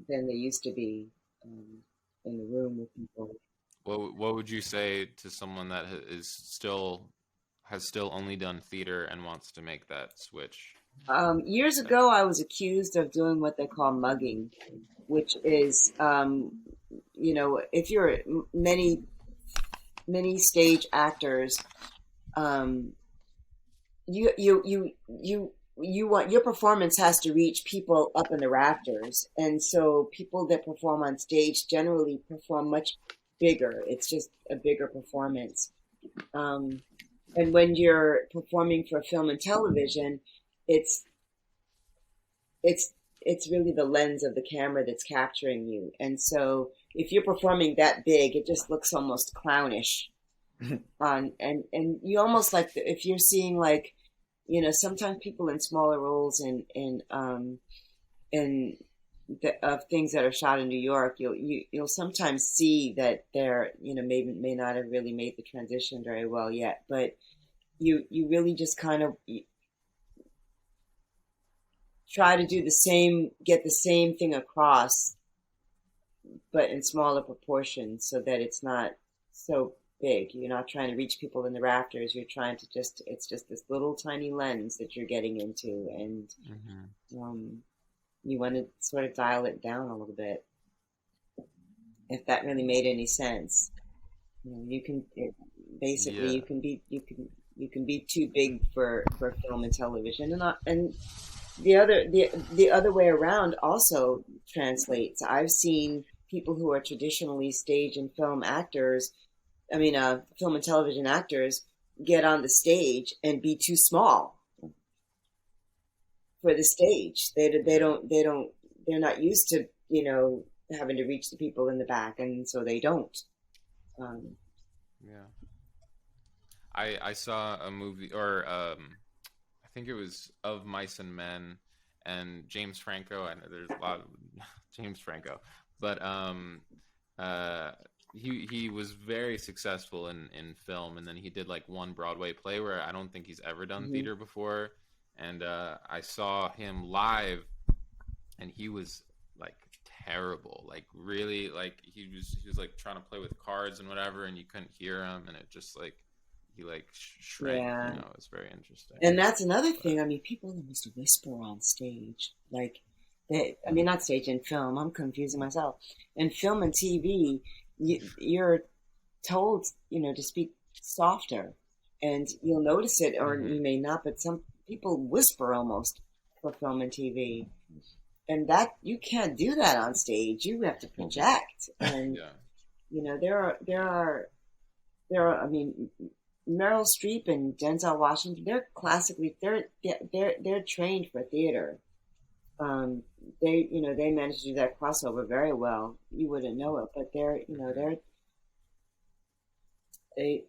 than they used to be in the room with people. What would you say to someone that has still only done theater and wants to make that switch? Years ago, I was accused of doing what they call mugging, which is, if you're many stage actors, um, you want your performance has to reach people up in the rafters, and so people that perform on stage generally perform much bigger. It's just a bigger performance. And when you're performing for film and television, it's it's really the lens of the camera that's capturing you. And so if you're performing that big, it just looks almost clownish. And you almost like if you're seeing like, sometimes people in smaller roles in of things that are shot in New York, you'll sometimes see that they're, may not have really made the transition very well yet, but you really just kind of try to do get the same thing across, but in smaller proportions so that it's not so big. You're not trying to reach people in the rafters. You're trying to it's just this little tiny lens that you're getting into. And you want to sort of dial it down a little bit. If that really made any sense. Basically Yeah. you can be too big for film and television, and the other way around also translates. I've seen people who are traditionally stage and film actors, film and television actors, get on the stage and be too small for the stage. They're not used to having to reach the people in the back, and so they don't. Yeah. I saw a movie, or I think it was Of Mice and Men, and James Franco. I know there's a lot of James Franco, but he was very successful in film, and then he did like one Broadway play where I don't think he's ever done theater before, and I saw him live, and he was like terrible, like really, like he was like trying to play with cards and whatever, and you couldn't hear him, and it just like he like shrank. Yeah. It's very interesting. And that's another thing. People almost whisper on stage, like not stage, in film. I'm confusing myself. In film and TV, you're told, to speak softer, and you'll notice it, or you may not. But some people whisper almost for film and TV, and that you can't do that on stage. You have to project, and there are. Meryl Streep and Denzel Washington, they're classically they're trained for theater. They managed to do that crossover very well. You wouldn't know it, but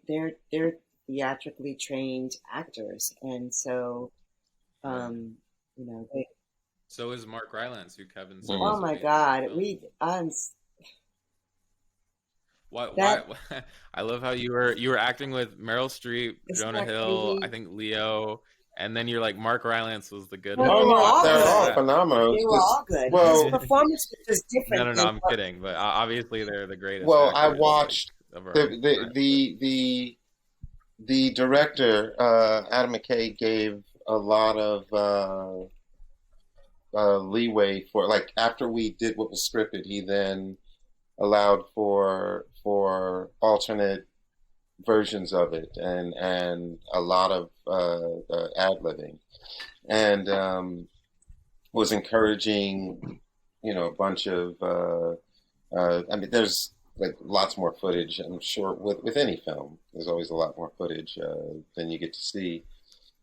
they're theatrically trained actors, and so So is Mark Rylance, who Kevin said Mm. was Oh my amazing in the God, film. Why? that I love how you were acting with Meryl Streep, isn't Jonah that Hill, I crazy? think Leo, and then you're like Mark Rylance was the good No, one. they Oh were no, all they're all good. Wow. phenomenal. They It's were just all good. His well, performance was just different No, than I'm what. kidding. But obviously they're the greatest well, I actors like watched of the our the time. the the, the director Adam McKay gave a lot of leeway for, like, after we did what was scripted, he then allowed for alternate versions of it and a lot of ad libbing, and was encouraging, a bunch of I mean, there's like lots more footage, I'm sure, with any film there's always a lot more footage than you get to see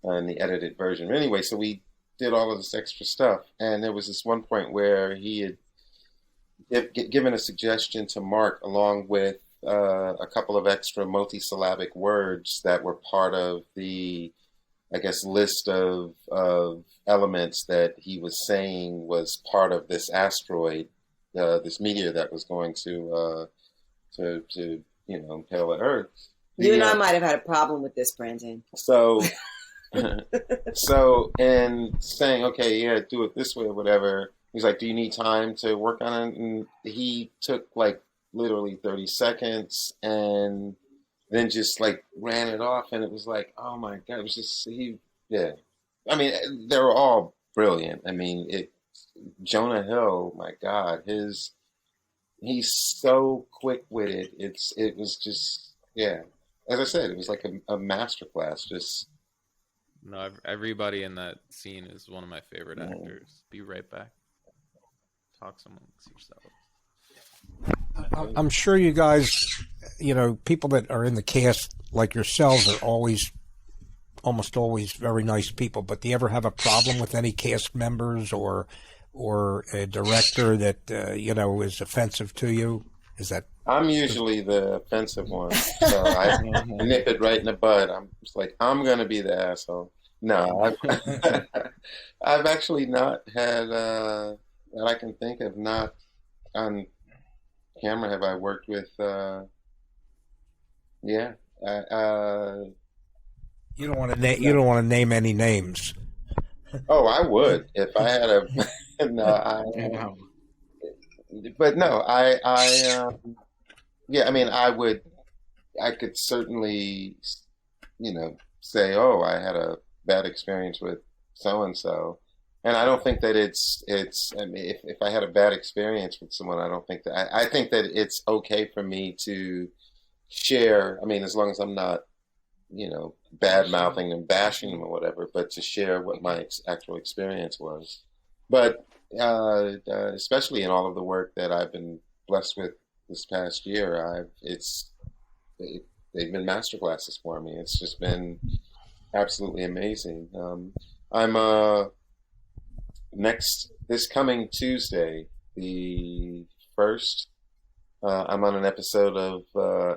in the edited version. Anyway, so we did all of this extra stuff, and there was this one point where he had given a suggestion to Mark, along with a couple of extra multisyllabic words that were part of the, I guess, list of elements that he was saying was part of this asteroid, this meteor that was going to impale the Earth. You and I The, might have had a problem with this, Brandon. so so in saying, okay, yeah, do it this way or whatever, he's like, do you need time to work on it? And he took like literally 30 seconds and then just like ran it off, and it was like, oh my God, it was just yeah. I mean, they were all brilliant. I mean, Jonah Hill, my God, he's so quick witted. It was just, yeah. As I said, it was like a masterclass. Just No, everybody in that scene is one of my favorite actors. Be right back. Talk amongst yourselves. I'm sure you guys, people that are in the cast like yourselves are almost always very nice people. But do you ever have a problem with any cast members or a director that is offensive to you? Is that? I'm usually the offensive one, so I nip it right in the bud. I'm just like, I'm gonna be the asshole. No, I've actually not had that I can think of. Not on camera have I worked with. Yeah. You don't want to you don't want to name any names. Oh, I would if I had a. No, but no, yeah. I mean, I could certainly, say, oh, I had a bad experience with so and so, and I don't think that it's. I mean, if I had a bad experience with someone, I don't think that. I think that it's okay for me to share. I mean, as long as I'm not, bad mouthing and bashing them or whatever, but to share what my actual experience was. But especially in all of the work that I've been blessed with this past year, they've been masterclasses for me. It's just been absolutely amazing. I'm this coming Tuesday, the 1st, I'm on an episode of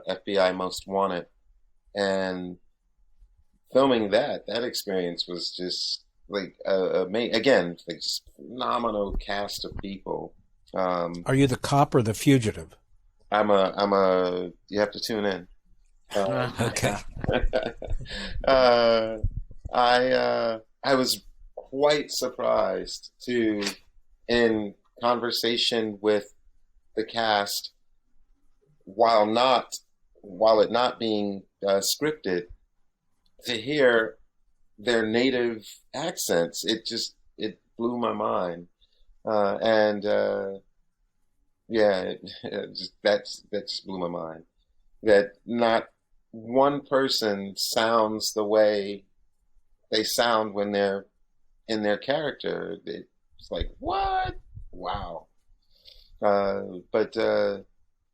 FBI Most Wanted, and filming that experience was just like again, like just phenomenal cast of people. Are you the cop or the fugitive? I'm you have to tune in. Okay. I was quite surprised to, in conversation with the cast, while it not being scripted, to hear their native accents. It blew my mind, and yeah, that just blew my mind. That not one person sounds the way they sound when they're in their character. It's like, what? Wow. But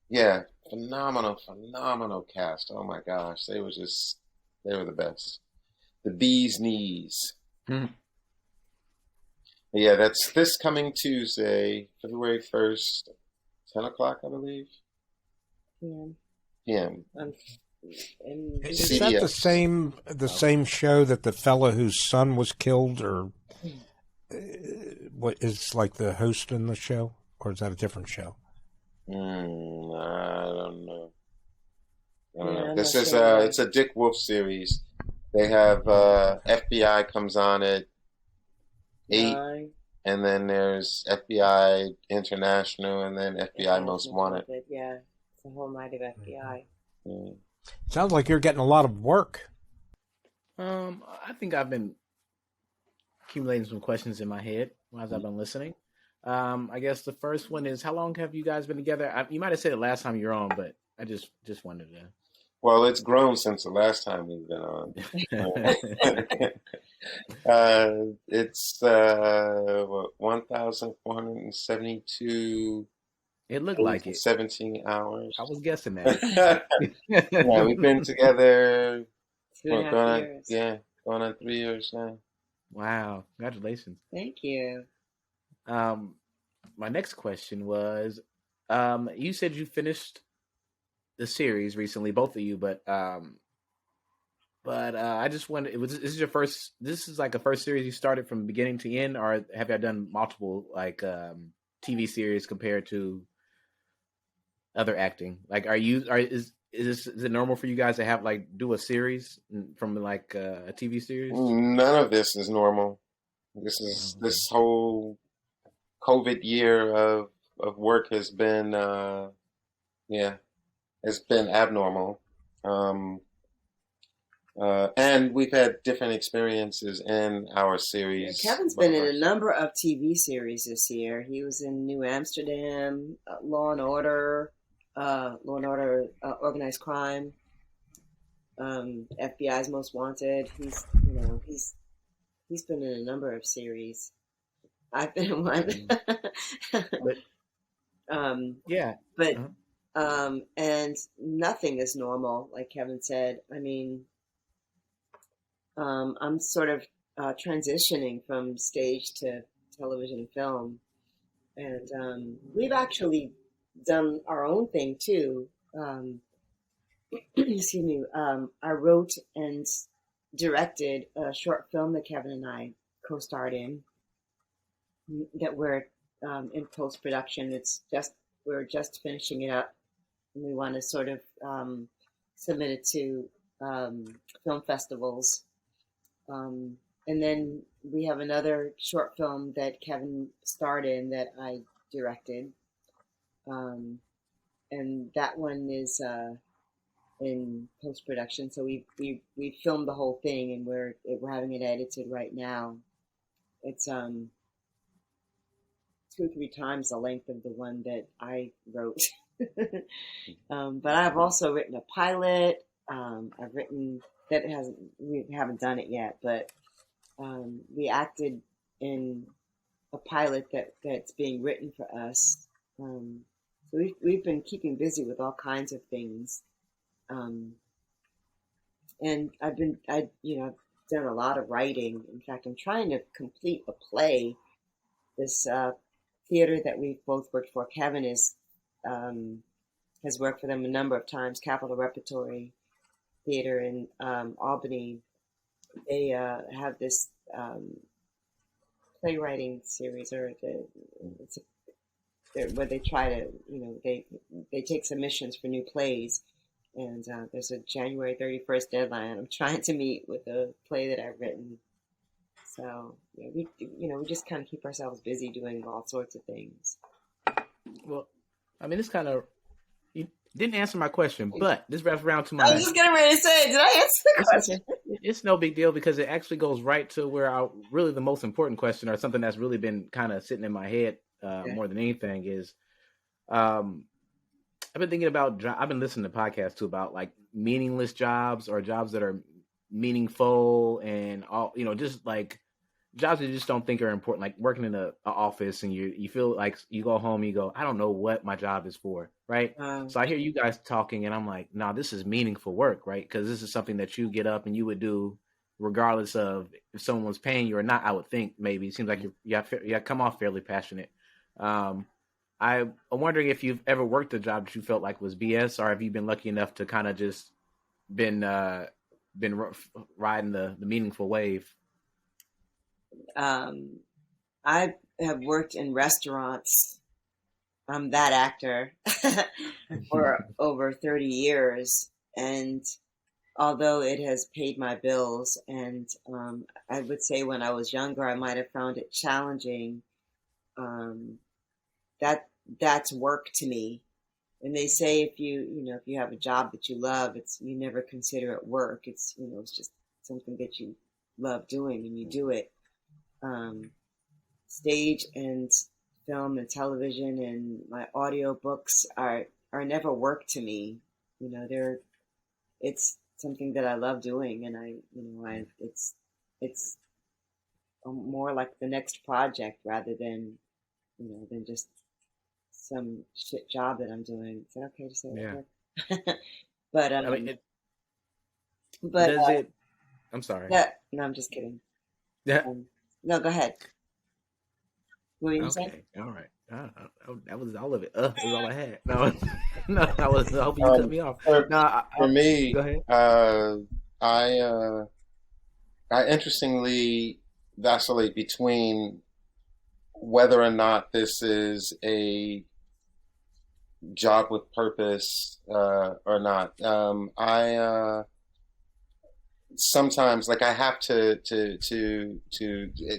yeah, phenomenal cast. Oh my gosh, they were the best. The bee's knees. Yeah, that's this coming Tuesday, February 1st, 10 o'clock, I believe. Yeah. PM. Is that the same show that the fellow whose son was killed or what is like the host in the show, or is that a different show? I don't know. I don't Yeah, know. I'm This not is sure. it's a Dick Wolf series. They have FBI comes on at 8, 9. and then there's FBI International, and then FBI Most Wanted. Yeah, it's a whole night of FBI. Mm. Sounds like you're getting a lot of work. I think I've been accumulating some questions in my head as I've been listening. I guess the first one is, how long have you guys been together? You might have said it last time you're on, but I just wanted to. Well, it's grown since the last time we've been on. It's 1,472. It looked like it. 17 hours. I was guessing that. Yeah, we've been together. 2.5 years. Yeah, going on 3 years now. Wow! Congratulations. Thank you. My next question was, you said you finished the series recently, both of you, but I just wondered, this is your first? This is like a first series you started from beginning to end, or have you done multiple like TV series compared to other acting? Like, is it normal for you guys to have like do a series from like a TV series? None of this is normal. This whole COVID year of work has been it's been abnormal. And we've had different experiences in our series. Yeah, Kevin's been in a number of TV series this year. He was in New Amsterdam, Law and Order, Organized Crime, FBI's Most Wanted. He's been in a number of series. I've been in one. And nothing is normal, like Kevin said. I mean, I'm sort of transitioning from stage to television and film, and we've actually done our own thing too. Excuse me. I wrote and directed a short film that Kevin and I co-starred in. That we're in post-production. We're just finishing it up, and we want to sort of submit it to film festivals. And then we have another short film that Kevin starred in that I directed, and that one is in post-production. So we filmed the whole thing, and we're having it edited right now. It's 2 or 3 times the length of the one that I wrote. But I've also written a pilot. I've written we haven't done it yet, but we acted in a pilot that's being written for us. So we've been keeping busy with all kinds of things. And I've done a lot of writing. In fact, I'm trying to complete a play. This theater that we've both worked for, Kevin has worked for them a number of times, Capitol Repertory Theater in Albany. They have this playwriting series, where they try to, they take submissions for new plays, and there's a January 31st deadline. I'm trying to meet with a play that I've written. So we just kind of keep ourselves busy doing all sorts of things. Well, I mean, it's kind of, you didn't answer my question, but this wraps around to my. I was just getting ready to say, did I answer the question? It's no big deal, because it actually goes right to where really the most important question, or something that's really been kind of sitting in my head more than anything, is I've been thinking about, I've been listening to podcasts too about like meaningless jobs, or jobs that are meaningful, and all, just like jobs that you just don't think are important, like working in a office, and you feel like you go home, you go, I don't know what my job is for, right? So I hear you guys talking, and I'm like, no, this is meaningful work, right? Because this is something that you get up and you would do regardless of if someone was paying you or not. I would think maybe it seems like you come off fairly passionate. I'm wondering if you've ever worked a job that you felt like was BS, or have you been lucky enough to kind of just been riding the meaningful wave? I've have worked in restaurants. I'm that actor for over 30 years. And although it has paid my bills, and I would say when I was younger, I might have found it challenging. That's work to me. And they say if you have a job that you love, you never consider it work. It's it's just something that you love doing, and you do it. Stage and film and television and my audio books are never work to me. It's something that I love doing, and it's more like the next project rather than than just some shit job that I'm doing. Is that okay to say that? Yeah. But I mean, but does it? I'm sorry. No, I'm just kidding. Yeah. No, go ahead. What were you Okay. saying? All right. That was all of it. That was all I had. No, no. I was hoping you cut me off. For me, go ahead. I interestingly vacillate between whether or not this is a job with purpose or not. I sometimes, like, I have to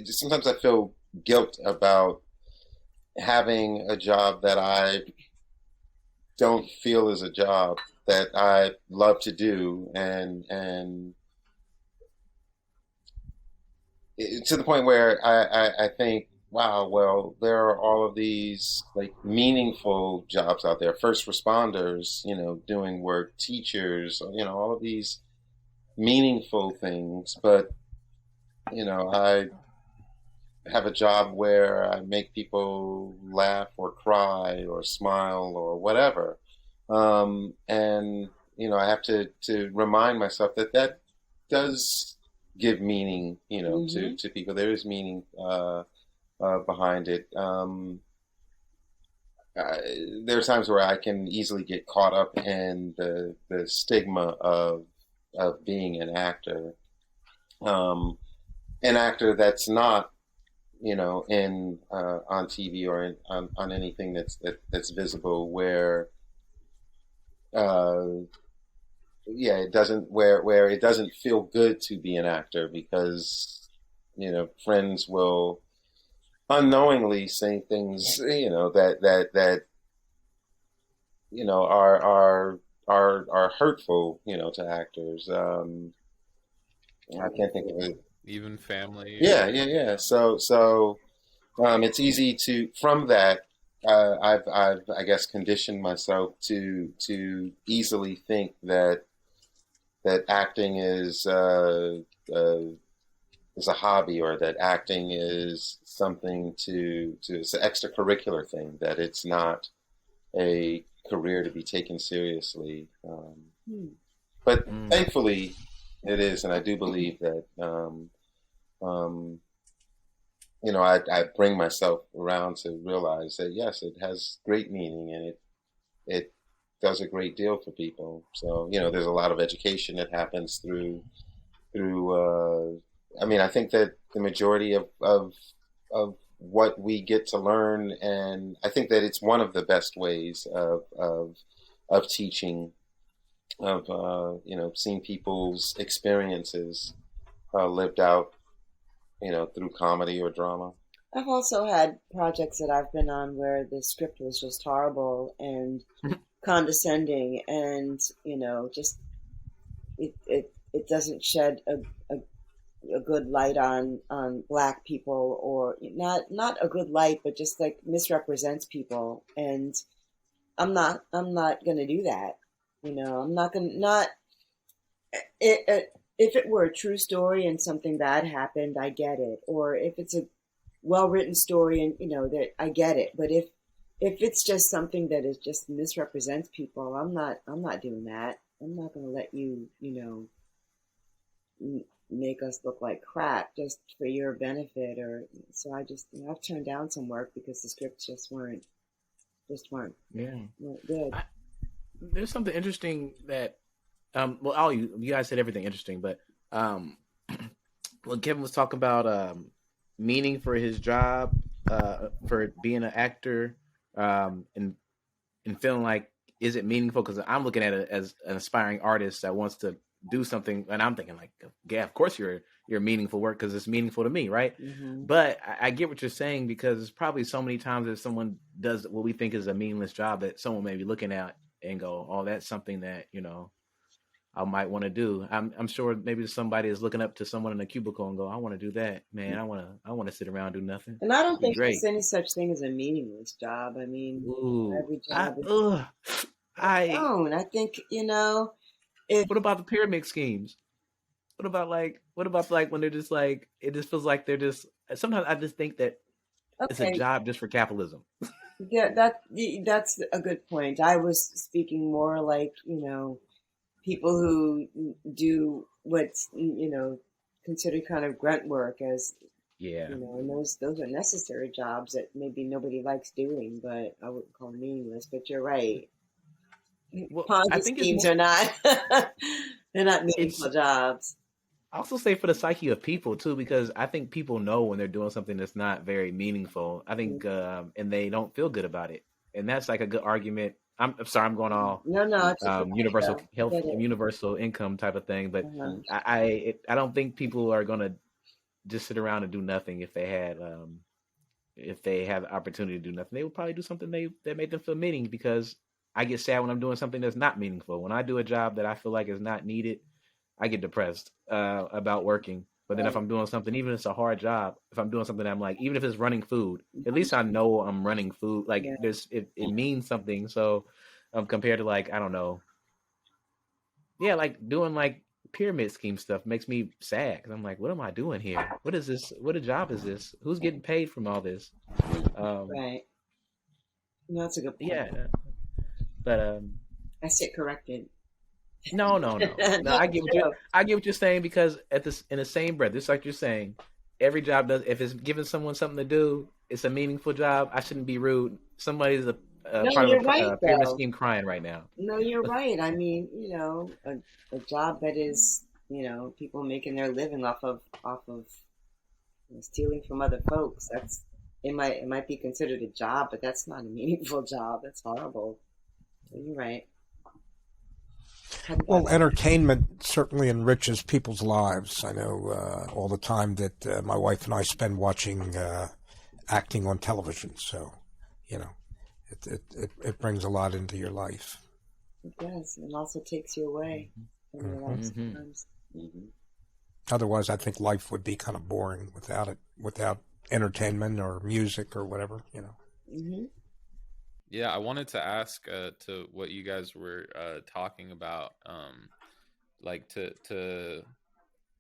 sometimes I feel guilt about having a job that I don't feel is a job that I love to do, and to the point where I think, wow, well, there are all of these like meaningful jobs out there, first responders, doing work, teachers, all of these meaningful things, but I have a job where I make people laugh or cry or smile or whatever. And, I have to remind myself that does give meaning, to people. There is meaning behind it. There are times where I can easily get caught up in the stigma of being an actor. An actor that's not in on TV or on anything that's visible, where it doesn't where it doesn't feel good to be an actor, because friends will unknowingly say things that are hurtful to actors. I can't think of it. Even family. Yeah. So it's easy to, from that, I've I guess conditioned myself to easily think that acting is a hobby, or that acting is something it's an extracurricular thing, that it's not a career to be taken seriously. But thankfully it is, and I do believe that I bring myself around to realize that yes, it has great meaning, and it does a great deal for people. So there's a lot of education that happens through. I think that the majority of what we get to learn, and I think that it's one of the best ways of teaching, of seeing people's experiences lived out, through comedy or drama. I've also had projects that I've been on where the script was just horrible and condescending, and just it doesn't shed a good light on Black people, or not a good light, but just like misrepresents people. And I'm not going to do that. I'm not going to if it were a true story and something bad happened, I get it. Or if it's a well-written story and that I get it. But if it's just something that is just misrepresents people, I'm not doing that. I'm not going to let you make us look like crap just for your benefit. Or so I just I've turned down some work because the scripts just weren't weren't good. There's something interesting that well, all you guys said everything interesting, but when Kevin was talking about meaning for his job, for being an actor, and feeling like, is it meaningful? Because I'm looking at it as an aspiring artist that wants to do something, and I'm thinking like, yeah, of course you're meaningful work because it's meaningful to me, right? Mm-hmm. But I get what you're saying, because it's probably so many times that someone does what we think is a meaningless job that someone may be looking at and go, oh, that's something that, I might want to do. I'm sure maybe somebody is looking up to someone in a cubicle and go, I want to do that, man. I want to sit around and do nothing. And I don't It'd be think great. there's any such thing as a meaningless job. I mean, Ooh, every job is. I think if What about the pyramid schemes? What about like when they're just like, it just feels like they're just. Sometimes I just think that it's a okay, job just for capitalism. yeah, that's a good point. I was speaking more like people who do what's considered kind of grunt work as Yeah. and those are necessary jobs that maybe nobody likes doing, but I wouldn't call them meaningless. But you're right. Well, I Ponzi think schemes are not they're not it's meaningful jobs. I also say for the psyche of people too, because I think people know when they're doing something that's not very meaningful. I think, and they don't feel good about it, and that's like a good argument. I'm sorry, I'm going all No, it's a good point, universal though. health Get and it. universal income type of thing. But Uh-huh. I don't think people are gonna just sit around and do nothing if they have the opportunity to do nothing. They would probably do something that made them feel meaning, because I get sad when I'm doing something that's not meaningful. When I do a job that I feel like is not needed, I get depressed about working. But then if Right. I'm doing something, even if it's a hard job, if I'm doing something I'm like, even if it's running food, at least I know I'm running food. Like Yeah. it means something. So compared to like, I don't know. Yeah, like doing like pyramid scheme stuff makes me sad, because I'm like, what am I doing here? What is this? What a job is this? Who's getting paid from all this? Right. No, that's a good point. Yeah, but I sit corrected. no. No, I it's get true. what you're saying, because in the same breath, just like you're saying, every job does. If it's giving someone something to do, it's a meaningful job. I shouldn't be rude. Somebody's a No, part you're of right, a pyramid though. scheme crying right now. No, you're right. I mean, a job that is, people making their living off of stealing from other folks. It might be considered a job, but that's not a meaningful job. That's horrible. So you're right. Well, entertainment certainly enriches people's lives. I know all the time that my wife and I spend watching acting on television. So, it brings a lot into your life. It does, and also takes you away from your life sometimes. Mm-hmm. Otherwise, I think life would be kind of boring without it, without entertainment or music or whatever. Mm-hmm. Yeah, I wanted to ask to what you guys were talking about, like to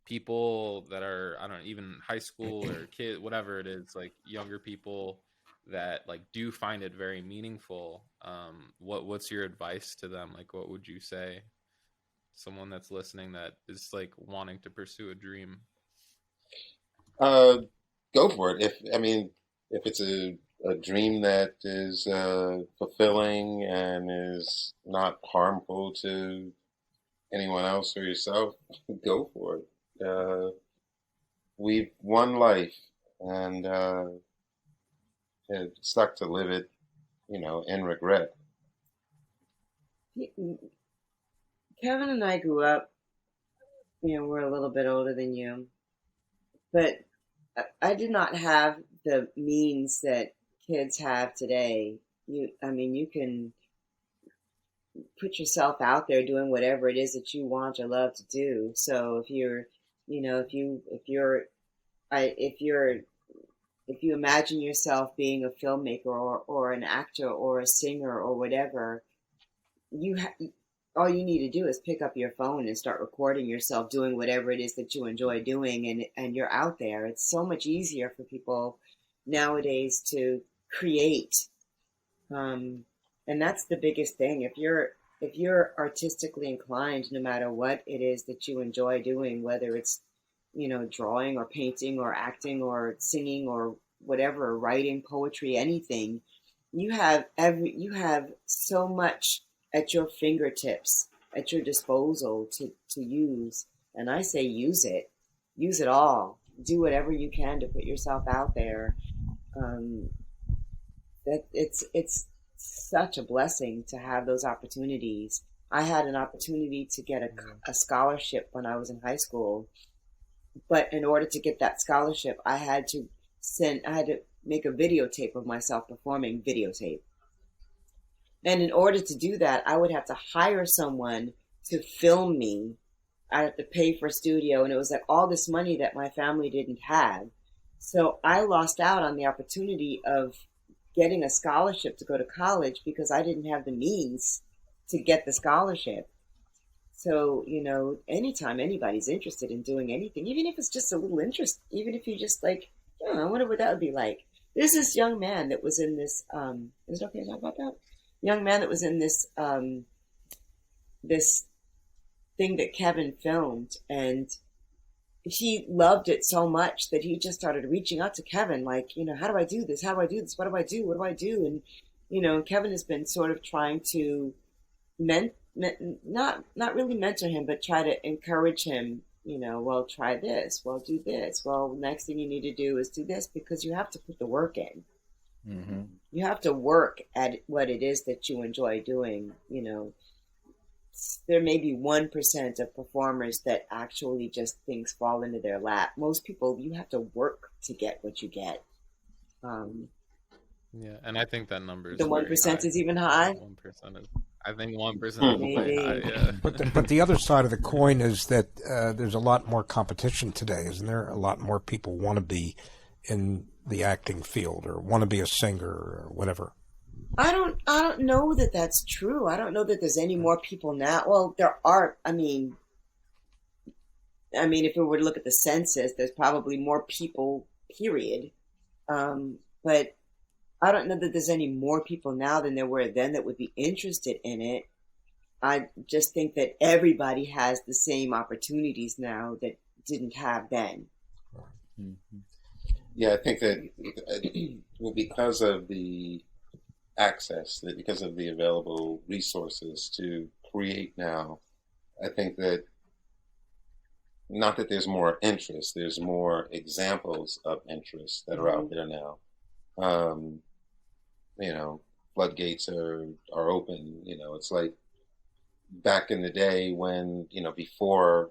people that are, I don't know, even high school or kid, whatever it is, like younger people that like do find it very meaningful. What's your advice to them? Like, what would you say? Someone that's listening that is like wanting to pursue a dream. Go for it. If it's a dream that is fulfilling and is not harmful to anyone else or yourself, go for it. We've one life, and it sucked to live it, in regret. Kevin and I grew up, we're a little bit older than you, but I did not have the means that kids have today. You can put yourself out there doing whatever it is that you want or love to do. So if you're, if you imagine yourself being a filmmaker or an actor or a singer or whatever, all you need to do is pick up your phone and start recording yourself doing whatever it is that you enjoy doing, and you're out there. It's so much easier for people nowadays to create, and that's the biggest thing. If you're artistically inclined, no matter what it is that you enjoy doing, whether it's drawing or painting or acting or singing or whatever, writing, poetry, anything, you have so much at your fingertips, at your disposal to use. And I say use it all. Do whatever you can to put yourself out there. That it's such a blessing to have those opportunities. I had an opportunity to get a scholarship when I was in high school, but in order to get that scholarship, I had to make a videotape of myself performing videotape. And in order to do that, I would have to hire someone to film me. I'd have to pay for a studio, and it was like all this money that my family didn't have. So I lost out on the opportunity of getting a scholarship to go to college because I didn't have the means to get the scholarship. So, anytime anybody's interested in doing anything, even if it's just a little interest, even if you just like, I wonder what that would be like. There's this young man that was in this, is it okay to talk about that? Young man that was in this, this thing that Kevin filmed, and he loved it so much that he just started reaching out to Kevin, like, how do I do this? How do I do this? What do I do? What do I do? And, Kevin has been sort of trying to not really mentor him, but try to encourage him, well, try this, well, do this. Well, next thing you need to do is do this, because you have to put the work in. Mm-hmm. You have to work at what it is that you enjoy doing. There may be 1% of performers that actually just things fall into their lap. Most people, you have to work to get what you get. Yeah, and I think that number is the 1% is even high. 1% is. I think 1% is way high. Yeah. But the other side of the coin is that there's a lot more competition today, isn't there? A lot more people want to be in the acting field or want to be a singer or whatever. I don't know that that's true. I don't know that there's any more people now. Well, there are. I mean, if we were to look at the census, there's probably more people, period. But I don't know that there's any more people now than there were then that would be interested in it. I just think that everybody has the same opportunities now that didn't have then. Mm-hmm. Yeah, I think that because of the access, that because of the available resources to create now, I think that not that there's more interest, there's more examples of interest that are out there now. Floodgates are open. It's like back in the day when, before,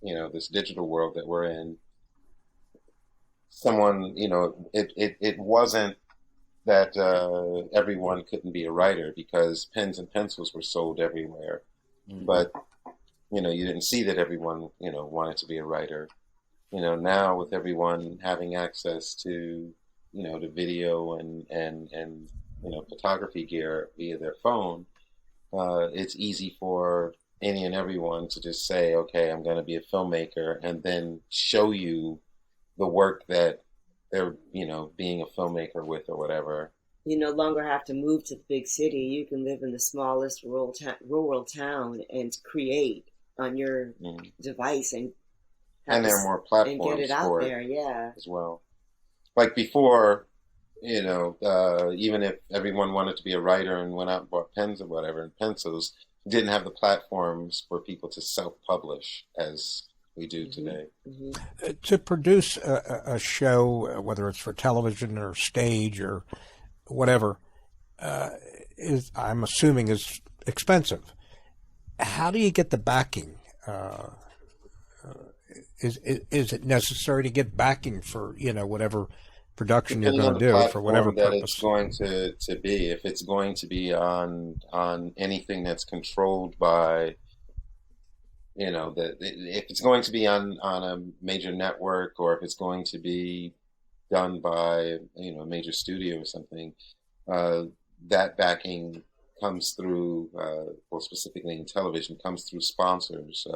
this digital world that we're in, someone, it wasn't that everyone couldn't be a writer because pens and pencils were sold everywhere. Mm-hmm. But, you didn't see that everyone, wanted to be a writer. Now with everyone having access to, to video and photography gear via their phone, it's easy for any and everyone to just say, okay, I'm going to be a filmmaker, and then show you the work that they're, being a filmmaker with or whatever. You no longer have to move to the big city. You can live in the smallest rural town and create on your device and there are more platforms and get it out for there, yeah, as well. Like before, even if everyone wanted to be a writer and went out and bought pens or whatever and pencils, didn't have the platforms for people to self-publish as we do today. Mm-hmm. To produce a show, whether it's for television or stage or whatever, I'm assuming is expensive. How do you get the backing? Is it necessary to get backing for whatever production you're going to do for whatever purpose that it's going to be? If it's going to be on anything that's controlled by, if it's going to be on a major network, or if it's going to be done by a major studio or something, that backing comes through, well, specifically in television, comes through sponsors.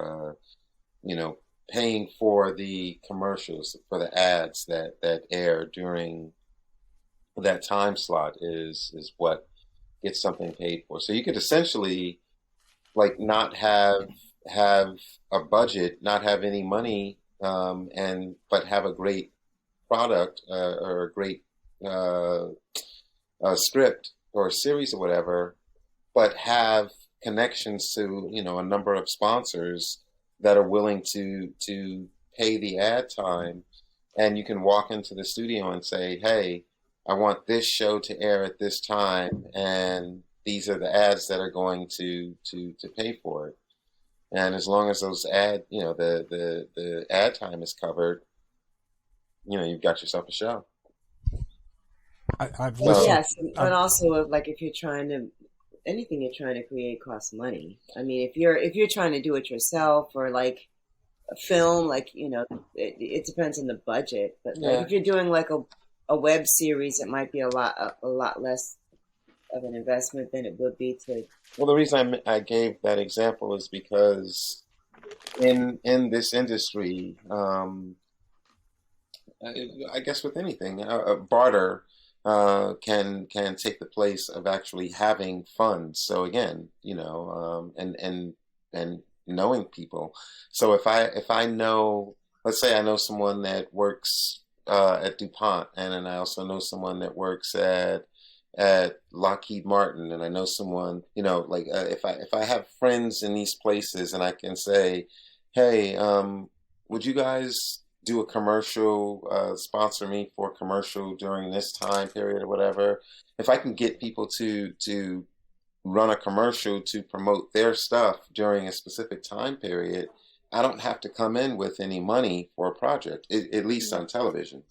Paying for the commercials, for the ads that air during that time slot is what gets something paid for. So you could essentially not have a budget, not have any money, but have a great product or a great script or a series or whatever, but have connections to a number of sponsors that are willing to pay the ad time and you can walk into the studio and say, hey, I want this show to air at this time, and these are the ads that are going to pay for it. And as long as those the ad time is covered, you've got yourself a show. I've Well, listened. yes, but also like if you're trying to anything you're trying to create costs money. I mean, if you're trying to do it yourself or like a film, like it depends on the budget. But like if you're doing like a web series, it might be a lot less of an investment than it would be to. Well, the reason I gave that example is because in this industry, I guess with anything, barter can take the place of actually having funds. So again, and knowing people. So if I know, let's say I know someone that works at DuPont, and then I also know someone that works at Lockheed Martin, and I know someone, if I have friends in these places, and I can say, hey, would you guys do a commercial, sponsor me for a commercial during this time period or whatever? If I can get people to run a commercial to promote their stuff during a specific time period, I don't have to come in with any money for a project, at least on television,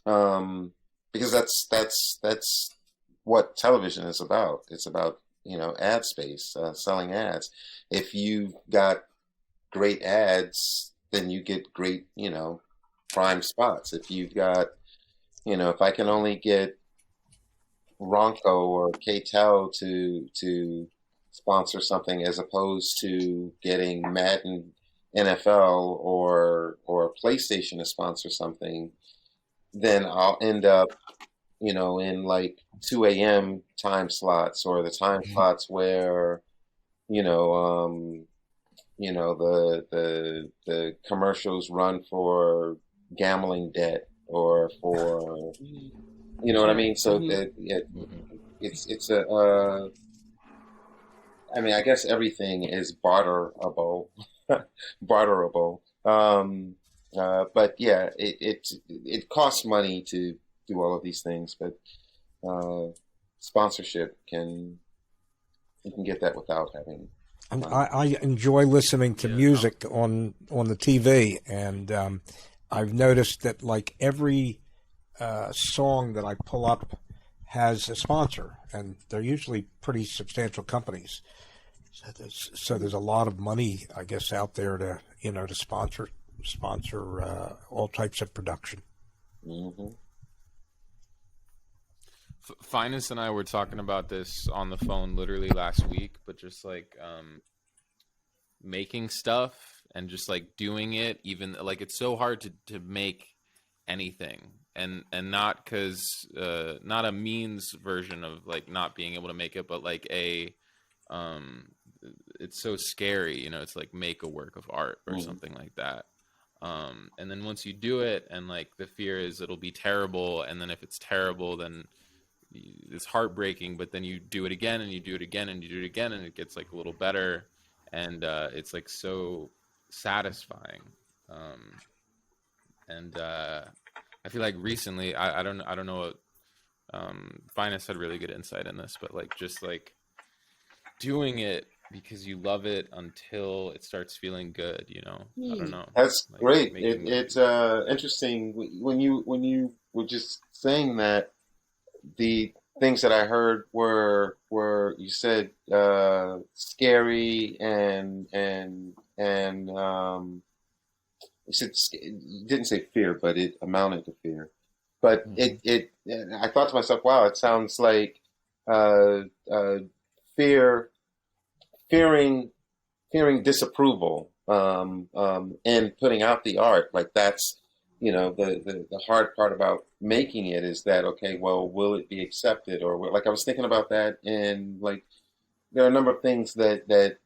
because that's what television is about. It's about ad space, selling ads. If you've got great ads, then you get great prime spots. If you've got if I can only get Ronco or KTEL to sponsor something as opposed to getting Madden NFL or PlayStation to sponsor something, then I'll end up in like 2 a.m. time slots, or the time slots where the commercials run for gambling debt or for what I mean. So it's a I mean, I guess everything is barterable. But yeah, it costs money to do all of these things, but sponsorship you can get that without having. I enjoy listening to music on the TV, and I've noticed that like every song that I pull up has a sponsor, and they're usually pretty substantial companies. So there's a lot of money, I guess, out there to to sponsor all types of production. Mm-hmm. Phines and I were talking about this on the phone literally last week, but just like making stuff and just like doing it, even like it's so hard to make anything, and not because not a means version of like not being able to make it, but like it's so scary, it's like make a work of art or something like that. And then once you do it, and like the fear is it'll be terrible, and then if it's terrible, then it's heartbreaking, but then you do it again and you do it again and you do it again, and it gets like a little better, and it's like so satisfying. And I feel like recently, I don't know what Phines had really good insight in this, but like just like doing it because you love it until it starts feeling good, I don't know. That's like great. It's interesting when you were just saying that. The things that I heard were you said scary and you said, you didn't say fear, but it amounted to fear. But I thought to myself, wow, it sounds like fearing disapproval and putting out the art. Like that's the hard part about making it is that, okay, well, will it be accepted? Or like I was thinking about that, and like there are a number of things that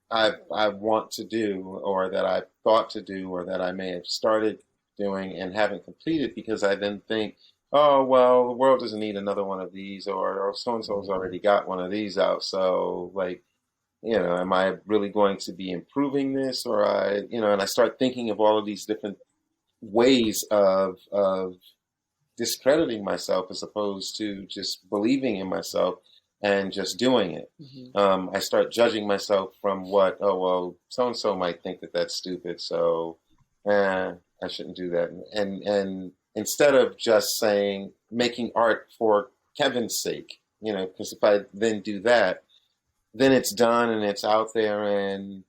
I want to do, or that I've thought to do, or that I may have started doing and haven't completed, because I then think, oh, well, the world doesn't need another one of these, or so-and-so's already got one of these out. So like, am I really going to be improving this? Or and I start thinking of all of these different ways of discrediting myself as opposed to just believing in myself and just doing it. I start judging myself from what, oh, well, so-and-so might think that that's stupid, so I shouldn't do that. And instead of just saying, making art for Kevin's sake, because if I then do that, then it's done and it's out there and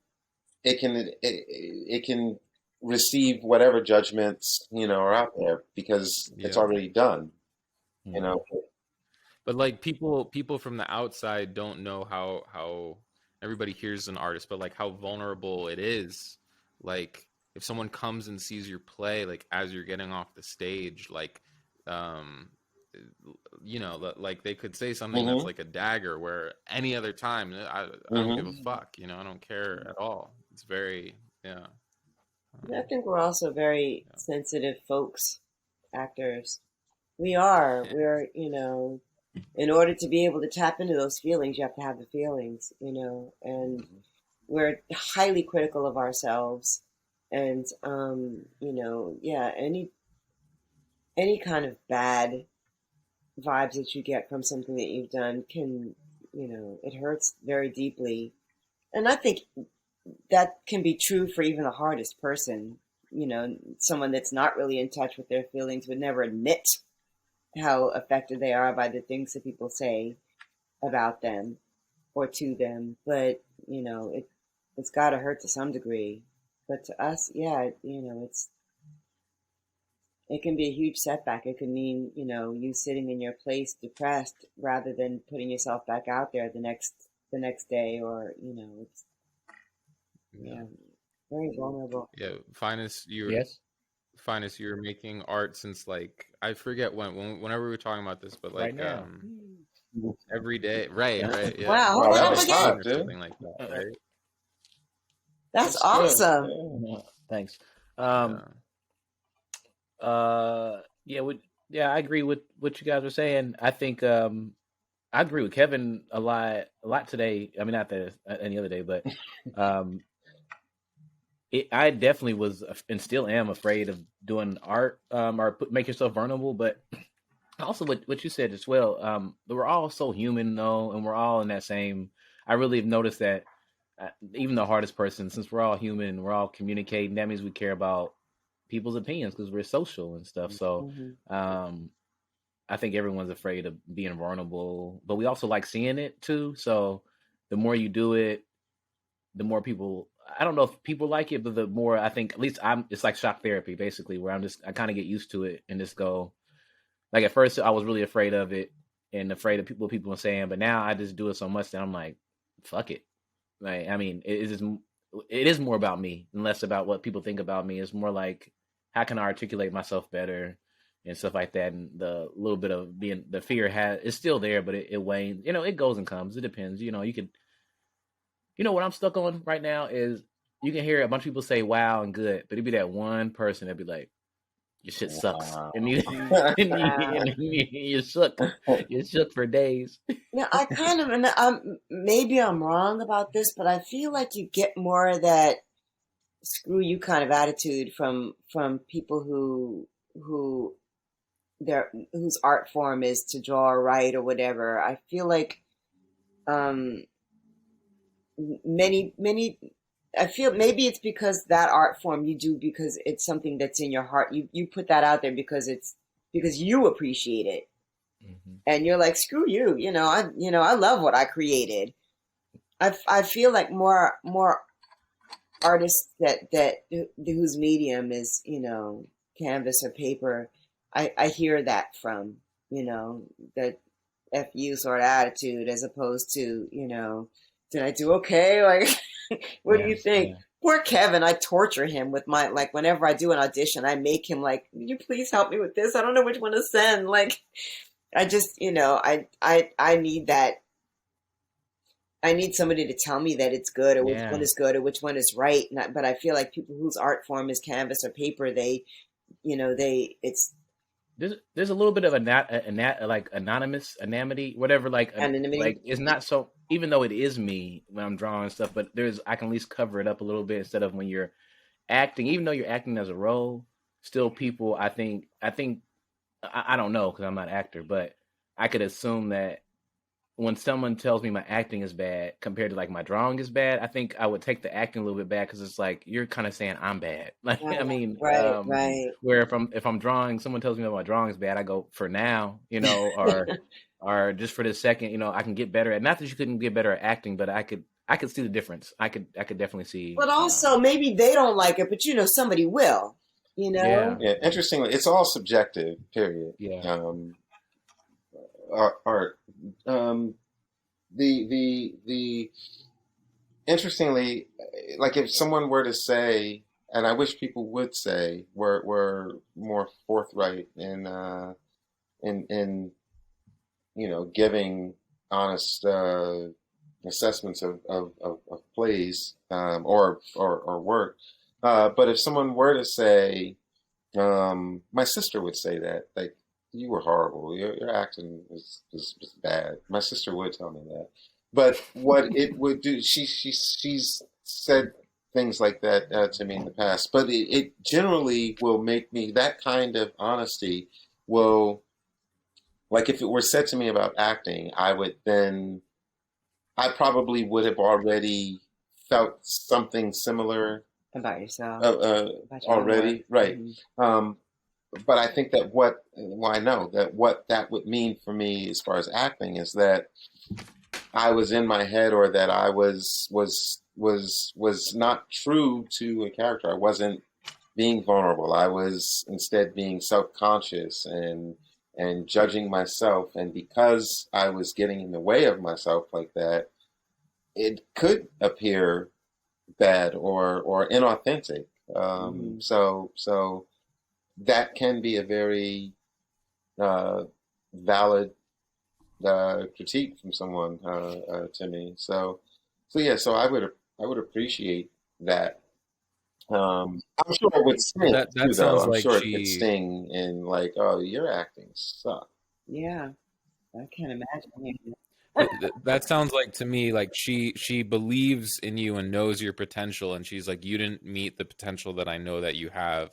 it can receive whatever judgments, are out there because it's already done, But like people from the outside don't know how everybody hears an artist, but like how vulnerable it is. Like if someone comes and sees your play, like as you're getting off the stage, like like they could say something that's like a dagger, where any other time I don't give a fuck, I don't care at all. It's very I think we're also very sensitive folks, actors. We're, in order to be able to tap into those feelings, you have to have the feelings, and we're highly critical of ourselves. And, any kind of bad vibes that you get from something that you've done can, it hurts very deeply. And I think that can be true for even the hardest person. Someone that's not really in touch with their feelings would never admit how affected they are by the things that people say about them or to them. But, it's got to hurt to some degree. But to us, it can be a huge setback. It can mean, you sitting in your place depressed rather than putting yourself back out there the next day, or, it's very vulnerable. Yeah, Phines, Phines, you were making art since like I forget whenever we were talking about this, but like right now. every day, right? Yeah. Wow, Wow, that was hot, or dude. something like that, right? That's awesome. Thanks. I agree with what you guys were saying. I think I agree with Kevin a lot today. I mean, not any other day, but I definitely was and still am afraid of doing art or make yourself vulnerable. But also what you said as well, we're all so human though, and we're all in that same. I really have noticed that even the hardest person, since we're all human, we're all communicating. That means we care about people's opinions because we're social and stuff. So I think everyone's afraid of being vulnerable, but we also like seeing it too. So the more you do it, the more people. I don't know if people like it, but the more I think, at least it's like shock therapy, basically, where I kind of get used to it and just go. Like at first, I was really afraid of it and afraid of what people were saying, but now I just do it so much that I'm like, fuck it. Like, I mean, it is more about me and less about what people think about me. It's more like, how can I articulate myself better and stuff like that. And the little bit of the fear is still there, but it wanes. It goes and comes. It depends. You could. What I'm stuck on right now is you can hear a bunch of people say wow and good, but it'd be that one person that'd be like, your shit sucks. Wow. And you're shook. You're shook for days. Now, I kind of, and maybe I'm wrong about this, but I feel like you get more of that screw you kind of attitude from people whose art form is to draw or write or whatever. I feel like I feel maybe it's because that art form you do because it's something that's in your heart. You put that out there because you appreciate it. And you're like, screw you, I love what I created. I feel like more artists that whose medium is, canvas or paper, I hear that from, that F you sort of attitude, as opposed to, did I do okay? Like, what do you think? Yeah. Poor Kevin, I torture him with whenever I do an audition, I make him like, "Can you please help me with this? I don't know which one to send." Like, I just, I need that. I need somebody to tell me that it's good, or which one is good, or which one is right. But I feel like people whose art form is canvas or paper, there's a little bit of anonymity, whatever, anonymity. Like it's not so, even though it is me when I'm drawing stuff, but I can at least cover it up a little bit instead of when you're acting, even though you're acting as a role, still people. I think I don't know because I'm not an actor, but I could assume that when someone tells me my acting is bad compared to like my drawing is bad, I think I would take the acting a little bit bad because it's like you're kind of saying I'm bad. Like I mean, Right. where if I'm drawing, someone tells me that my drawing is bad, I go for now, or just for this second, I can get better at. Not that you couldn't get better at acting, but I could see the difference. I could definitely see. But also art. They don't like it, but somebody will. Yeah. Interestingly, it's all subjective. Period. Yeah. Art. The interestingly, like if someone were to say, and I wish people would say, were more forthright in giving honest assessments of plays or work. But if someone were to say, my sister would say that, like, you were horrible. Your acting was bad. My sister would tell me that. But what it would do, she's said things like that to me in the past. But it generally will make me, that kind of honesty will, like if it were said to me about acting, I probably would have already felt something similar about yourself already. Right. Mm-hmm. But I think that I know that what that would mean for me as far as acting is that I was in my head, or that I was not true to a character. I wasn't being vulnerable. I was instead being self-conscious and judging myself. And because I was getting in the way of myself like that, it could appear bad or inauthentic. So that can be a very valid critique from someone to me. So I would appreciate that. I'm sure it would sting. That too, sounds I'm like sure it could sting in like, oh, your acting sucks. Yeah, I can't imagine. That sounds like to me like she believes in you and knows your potential, and she's like, you didn't meet the potential that I know that you have,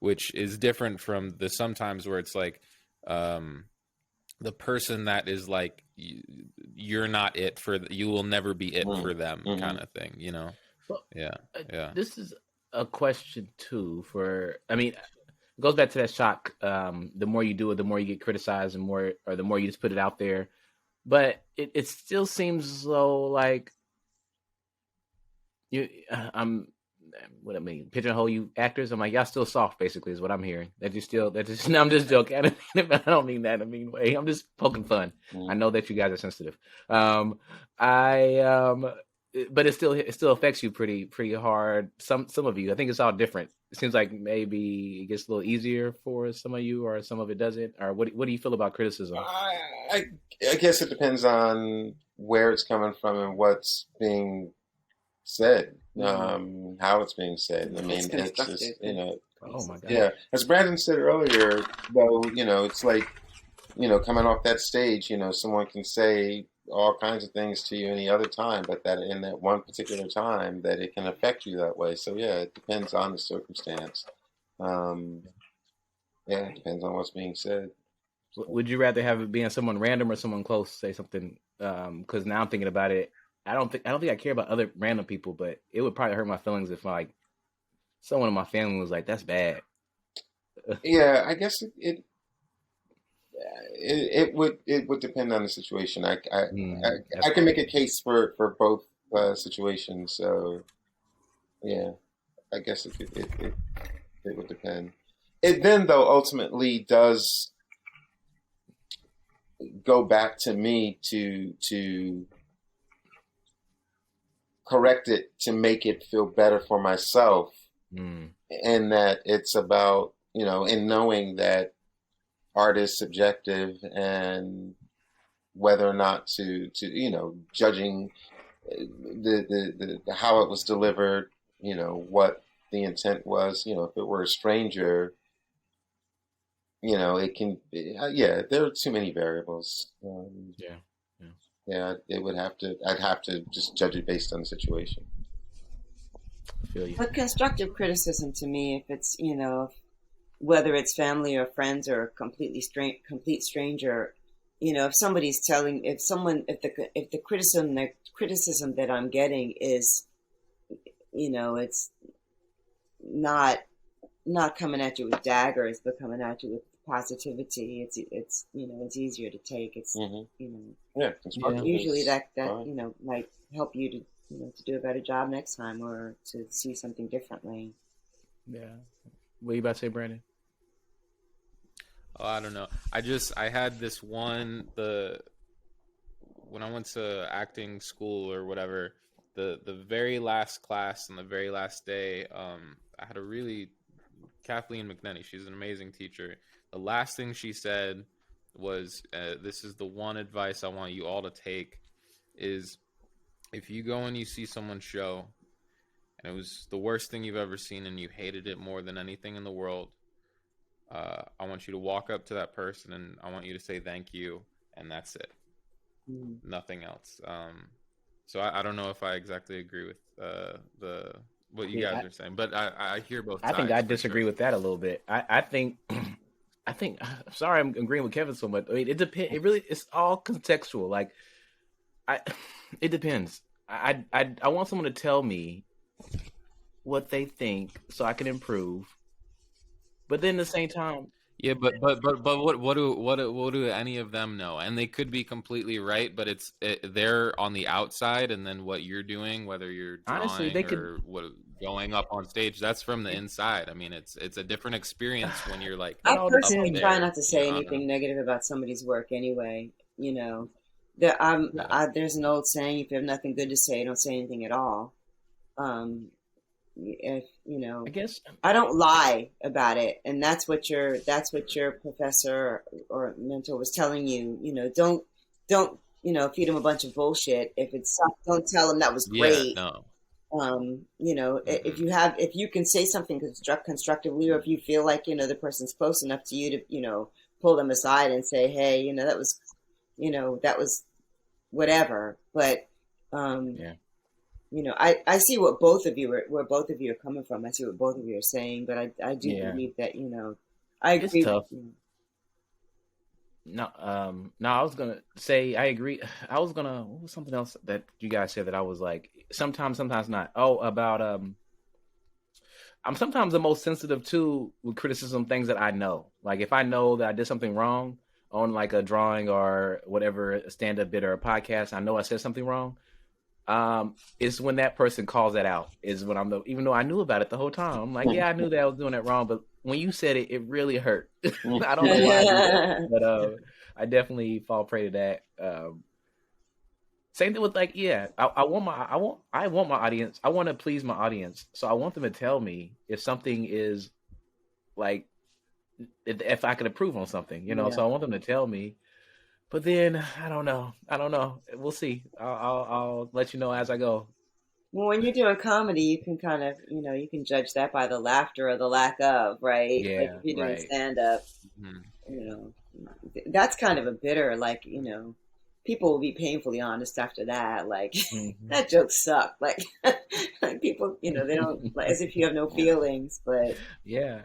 which is different from the sometimes where it's like the person that is like, you're not it for you will never be it for them kind of thing, Well, yeah. This is a question too it goes back to that shock. The more you do it, the more you get criticized, or the more you just put it out there. But it still seems as though like what I mean, pigeonhole you actors. I'm like, y'all still soft, basically, is what I'm hearing. No, I'm just joking. I don't mean that in a mean way. I'm just poking fun. I know that you guys are sensitive. But it still affects you pretty hard. Some of you, I think it's all different. It seems like maybe it gets a little easier for some of you, or some of it doesn't. Or what do you feel about criticism? I guess it depends on where it's coming from and what's being said, how it's being said. I mean, it's just, oh my God. Yeah. As Brandon said earlier, though, it's like, coming off that stage, someone can say all kinds of things to you any other time, but that in that one particular time that it can affect you that way. So yeah, it depends on the circumstance. It depends on what's being said. Would you rather have it being someone random or someone close say something? Because now I'm thinking about it. I don't think I care about other random people, but it would probably hurt my feelings if like someone in my family was like, "That's bad." Yeah, I guess it would depend on the situation. I can make a case for both situations. So yeah, I guess it would depend. It then though ultimately does go back to me to correct it, to make it feel better for myself, and that it's about, in knowing that art is subjective, and whether or not to judging the how it was delivered, what the intent was, if it were a stranger, it can be, there are too many variables. Yeah, I'd have to just judge it based on the situation. I feel you. But constructive criticism to me, if it's, whether it's family or friends or a complete stranger, if somebody's if the criticism that I'm getting is, it's not coming at you with daggers, but coming at you with positivity. It's easier to take. It's usually that might help you to do a better job next time or to see something differently. Yeah. What are you about to say, Brandon? Oh, I don't know. I had this when I went to acting school or whatever, the very last class and the very last day, I had Kathleen McNenny, she's an amazing teacher. The last thing she said was, this is the one advice I want you all to take, is if you go and you see someone's show and it was the worst thing you've ever seen and you hated it more than anything in the world, I want you to walk up to that person and I want you to say thank you, and that's it. Nothing else. So I don't know if I exactly agree with what you guys are saying, but I hear both sides. I think I disagree with that a little bit. I think sorry, I'm agreeing with Kevin so much. I mean, it depends. It's all contextual. Like, it depends. I want someone to tell me what they think so I can improve. But then at the same time, yeah, but what do any of them know? And they could be completely right, but they're on the outside, and then what you're doing, whether you're drawing going up on stage, that's from the inside. I mean, it's a different experience when you're like. I personally try not to say anything negative about somebody's work anyway. There's an old saying: if you have nothing good to say, don't say anything at all. I guess I don't lie about it, and that's what your professor or mentor was telling you. Don't feed them a bunch of bullshit. If it's don't tell them that was great. Yeah, no. If you can say something constructively, or if you feel like the person's close enough to you to pull them aside and say, hey, that was whatever. But I see what both of you are coming from. I see what both of you are saying, but I do believe that I agree. It's tough. No, I was gonna say I agree. What was something else that you guys said that I was like sometimes not. Oh, about I'm sometimes the most sensitive to with criticism things that I know. Like if I know that I did something wrong on like a drawing or whatever, a stand-up bit or a podcast, I know I said something wrong. It's when that person calls that out is when even though I knew about it the whole time. I'm like, yeah, I knew that I was doing that wrong, but when you said it, it really hurt. I don't know why I do that, but I definitely fall prey to that. Same thing with like, I want my audience. I want to please my audience, so I want them to tell me if something is like if I could improve on something, So I want them to tell me. But then I don't know. We'll see. I'll let you know as I go. Well, when you're doing comedy, you can kind of, you can judge that by the laughter or the lack of, right? Yeah, like if you're doing stand-up, that's kind of a bitter, like, people will be painfully honest after that. Like, that joke sucked. Like, like people, they don't, like, as if you have no feelings, but. Yeah.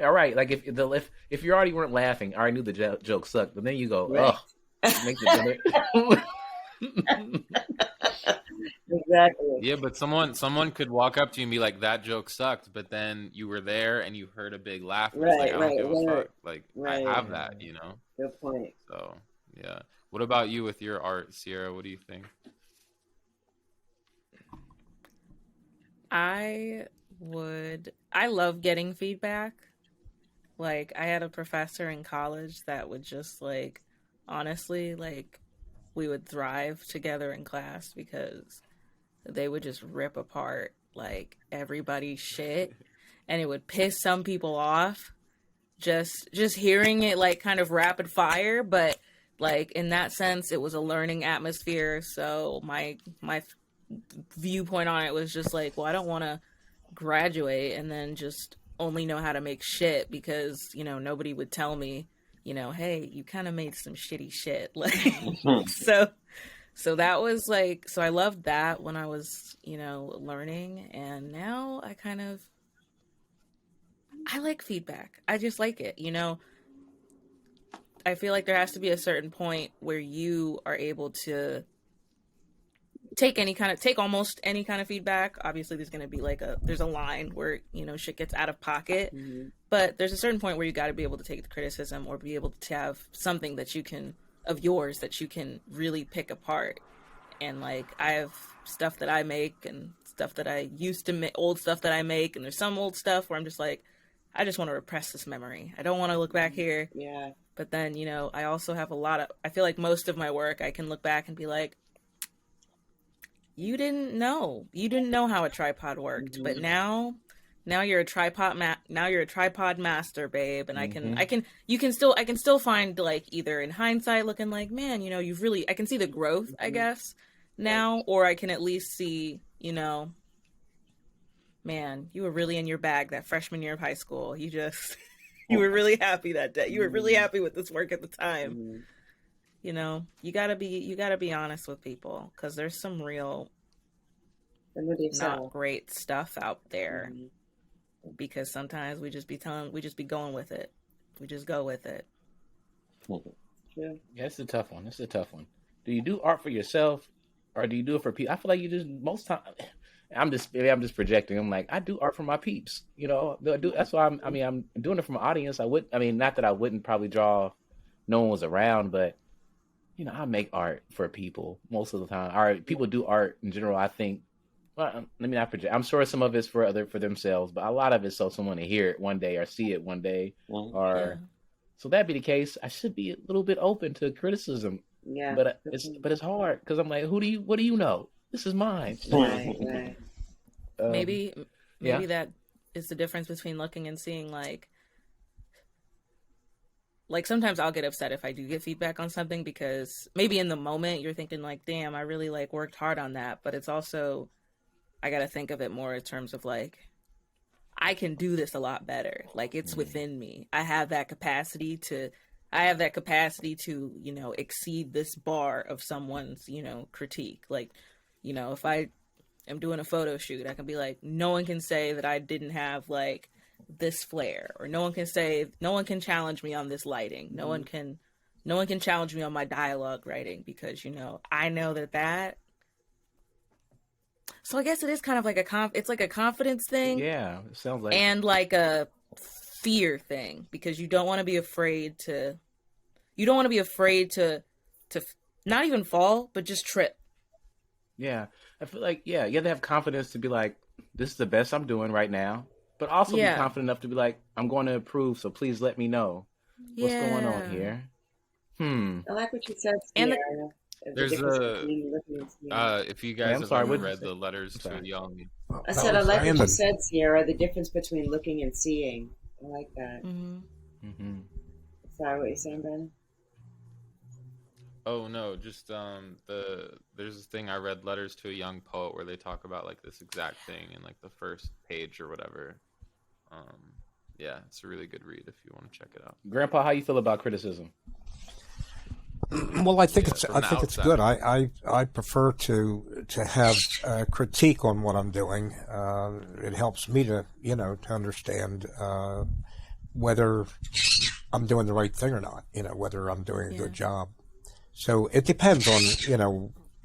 All right. Like if you already weren't laughing, I already knew the joke sucked, but then you go, right. Makes it better. Exactly. Yeah, but someone could walk up to you and be like, "That joke sucked," but then you were there and you heard a big laugh. And it's like, I don't give a fuck. Like I have that, Good point. So yeah. What about you with your art, Sierra? What do you think? I love getting feedback. Like I had a professor in college that would just like, honestly, like we would thrive together in class because they would just rip apart like everybody's shit, and it would piss some people off just hearing it like kind of rapid fire, but like in that sense it was a learning atmosphere. So my viewpoint on it was just like, well, I don't want to graduate and then just only know how to make shit because nobody would tell me hey, you kind of made some shitty shit. Like, so that was like, so I loved that when I was, learning. And now I like feedback. I just like it. You know, I feel like there has to be a certain point where you are able to take almost any kind of feedback. Obviously there's going to be like there's a line where, you know, shit gets out of pocket, but there's a certain point where you got to be able to take the criticism or be able to have something that you can, of yours, that you can really pick apart. And like, I have stuff that I make and stuff that I used to make, old stuff that I make. And there's some old stuff where I'm just like, I just want to repress this memory. I don't want to look back here. Yeah. But then, you know, I also have I feel like most of my work, I can look back and be like, you didn't know how a tripod worked, but now you're a tripod master, babe. And I can still find, like, either in hindsight looking like, man, you know, I can see the growth, I guess, now, or I can at least see, you know, man, you were really in your bag that freshman year of high school. You were really happy that day. You were really happy with this work at the time. You know, you gotta be honest with people, because there's some real not great stuff out there. Because sometimes we just be going with it. We just go with it. Yeah, it's a tough one. Do you do art for yourself, or do you do it for people? I feel like you just, most time, I'm just projecting. I'm like, I do art for my peeps. You know, that's why I'm doing it for my audience. Not that I wouldn't probably draw, no one was around, but you know, I make art for people most of the time. All right, people do art in general. I think, well, let me not project. I'm sure some of it's for themselves, but a lot of it's so someone to hear it one day or see it one day, so that be the case. I should be a little bit open to criticism. Yeah, but it's hard because I'm like, what do you know? This is mine. Right. Maybe that is the difference between looking and seeing. Like sometimes I'll get upset if I do get feedback on something, because maybe in the moment you're thinking like, damn, I really like worked hard on that. But it's also, I got to think of it more in terms of like, I can do this a lot better. Like, it's within me. I have that capacity to, you know, exceed this bar of someone's, you know, critique. Like, you know, if I am doing a photo shoot, I can be like, no one can say that I didn't have like this flair, or no one can challenge me on this lighting. No one can challenge me on my dialogue writing, because, you know, I know that. So I guess it is kind of like it's like a confidence thing. Yeah, it sounds like. And like a fear thing, because you don't want to be afraid to not even fall, but just trip. Yeah. I feel like, you have to have confidence to be like, this is the best I'm doing right now, but also be confident enough to be like, I'm going to improve, so please let me know what's going on here. I like what you said, Sierra. There's if you guys have read the letters to a young. I said I like what you said, Sierra. The difference between looking and seeing. I like that. Sorry, what you saying, Brandon? Oh no, just there's this thing I read, Letters to a Young Poet, where they talk about like this exact thing in like the first page or whatever. Yeah, it's a really good read if you want to check it out. Grandpa, how you feel about criticism? Well, I think it's good. I prefer to have critique on what I'm doing. It helps me to understand whether I'm doing the right thing or not. Whether I'm doing a good job. So it depends on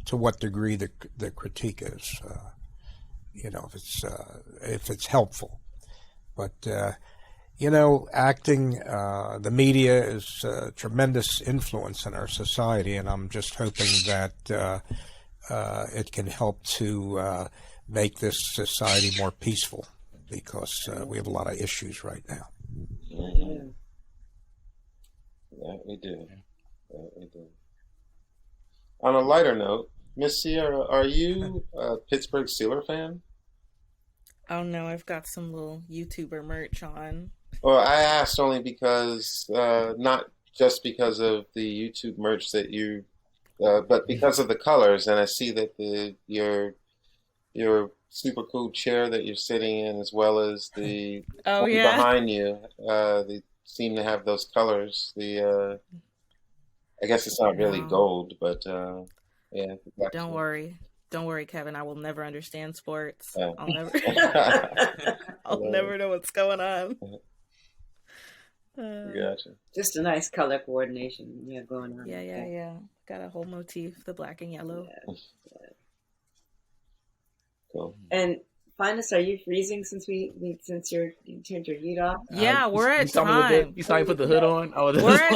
to what degree the critique is. If it's helpful, but. Acting, the media is a tremendous influence in our society, and I'm just hoping that it can help to make this society more peaceful, because we have a lot of issues right now. That we do. On a lighter note, Miss Sierra, are you a Pittsburgh Steelers fan? Oh no, I've got some little YouTuber merch on. Well, I asked only because, not just because of the YouTube merch that you, but because of the colors. And I see that your super cool chair that you're sitting in, as well as the one behind you, they seem to have those colors. I guess it's not really gold, but yeah. Don't worry, Kevin. I will never understand sports. I'll never know what's going on. Gotcha. Just a nice color coordination you have going on. Yeah. Got a whole motif, the black and yellow. Yeah. Cool. And Phines, are you freezing since you turned your heat off? Yeah, we're at you saw time. You saw me put the hood on? We're at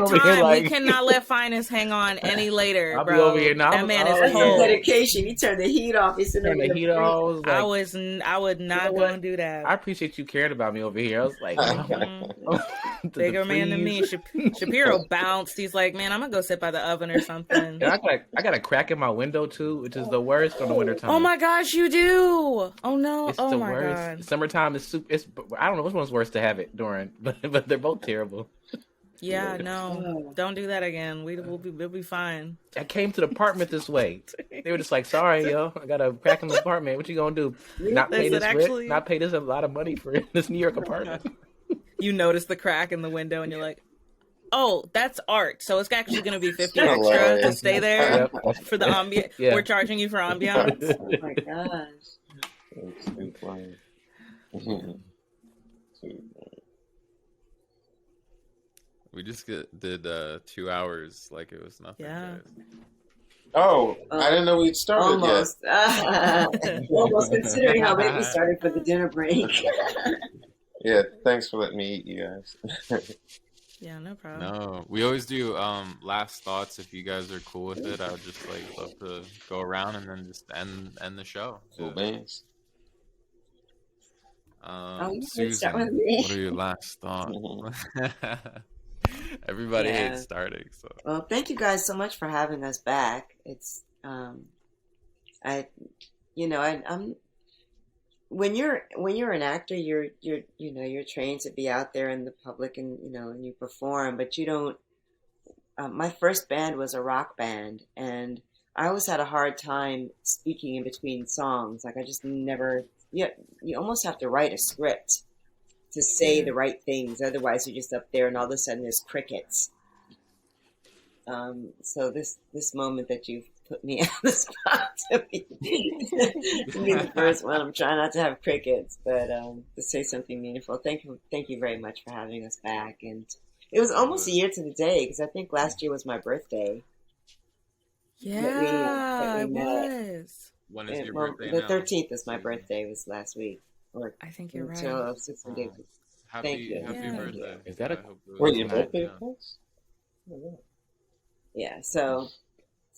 time. Like... We cannot let Phines hang on any later, I'll bro. be over here now. That man is That's cold. your dedication. You turned the heat off. You said Turn the heat off. I would not go and do that. I appreciate you caring about me over here. I was like, bigger man than me. Shapiro bounced. He's like, man, I'm gonna go sit by the oven or something. And I got a crack in my window too, which is the worst on the wintertime. Oh my gosh, you do! Oh no! It's oh the my worst. god! Summertime is super. I don't know which one's worse to have it during, but they're both terrible. Yeah, no, don't do that again. We'll be fine. I came to the apartment this way. They were just like, "Sorry, yo, I got a crack in the apartment. What you gonna do? Not pay this rent? Not pay this a lot of money for this New York apartment?" You notice the crack in the window, and you're like, "Oh, that's art. So it's actually going to be $50 extra hilarious. to stay there for the ambiance. Yeah. We're charging you for ambiance." Oh my gosh. It's too funny. We just did 2 hours like it was nothing. Yeah. Guys. Oh, I didn't know we'd started Almost. Almost, considering how late we started for the dinner break. Yeah, thanks for letting me eat, you guys. Yeah, no problem. No, we always do last thoughts. If you guys are cool with it, I would just love to go around and then just end the show. Cool beans. Susan, start with me. what are your last thoughts? Everybody hates starting. So Well, thank you guys so much for having us back. It's when you're an actor, you're trained to be out there in the public and and you perform, but you don't. My first band was a rock band, and I always had a hard time speaking in between songs. Like I just never. You almost have to write a script to say the right things, otherwise you're just up there and all of a sudden there's crickets. So this moment that you've put me on the spot to be the first one, I'm trying not to have crickets, but to say something meaningful. Thank you very much for having us back. And it was almost a year to the day, because I think last year was my birthday. Yeah, that we it met. was. when is your Well, birthday? the now? 13th is my birthday. Was last week, or I think you're right. until 16 days. Thank you. Happy Yeah. birthday. Is that a- I hope it was Wait, your good. birthday? Yeah. Yeah, so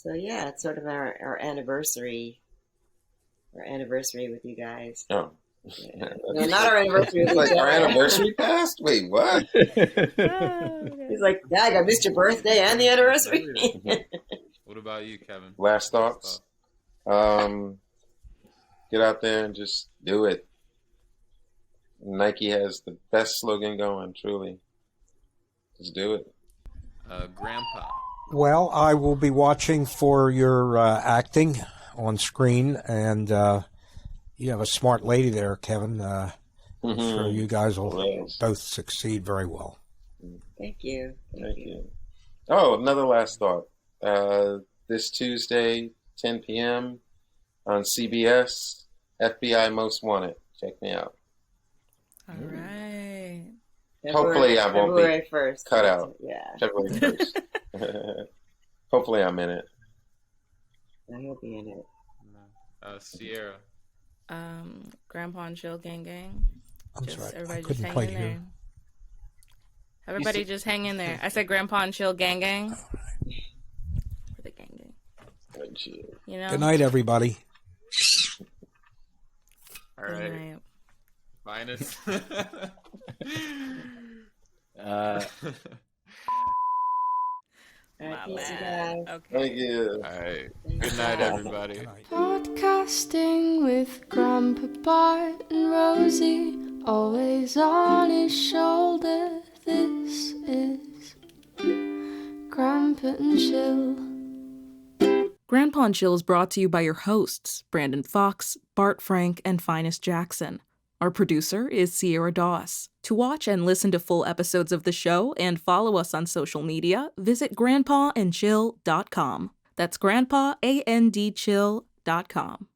yeah, it's sort of our anniversary. Our anniversary with you guys. Oh. Yeah. No, not our anniversary. It's With like each our other. anniversary passed? Wait, what? He's like, Dag, I missed your birthday and the anniversary. What about you, Kevin? Last thoughts? Get out there and just do it. Nike has the best slogan going, truly. Just do it. Grandpa. Well, I will be watching for your acting on screen, and you have a smart lady there, Kevin. I'm sure you guys will Yes. both succeed very well. Thank you. Thank you. Oh, another last thought. This Tuesday, 10 p.m. on CBS, FBI Most Wanted. Check me out. All right. Hopefully I won't be February 1st. cut out. Yeah, February 1st. Hopefully I'm in it. I hope be in it. Sierra. Grandpa and Chill Gang Gang. I'm sorry, I Everybody just couldn't hang quite in hear. there. Everybody just hang in there. I said Grandpa and Chill Gang Gang. For the gang gang. Good shit. You know? Good night, everybody. All Good right. night. Finest. All right, My peace, you bad. guys. Okay. Thank you. All right. Good night, everybody. Good night. Podcasting with Grandpa Bart and Rosie, always on his shoulder. This is Grandpa and Chill. Grandpa and Chill is brought to you by your hosts, Brandon Fox, Bart Frank, and Finest Jackson. Our producer is Sierra Doss. To watch and listen to full episodes of the show and follow us on social media, visit grandpaandchill.com. That's grandpaandchill.com.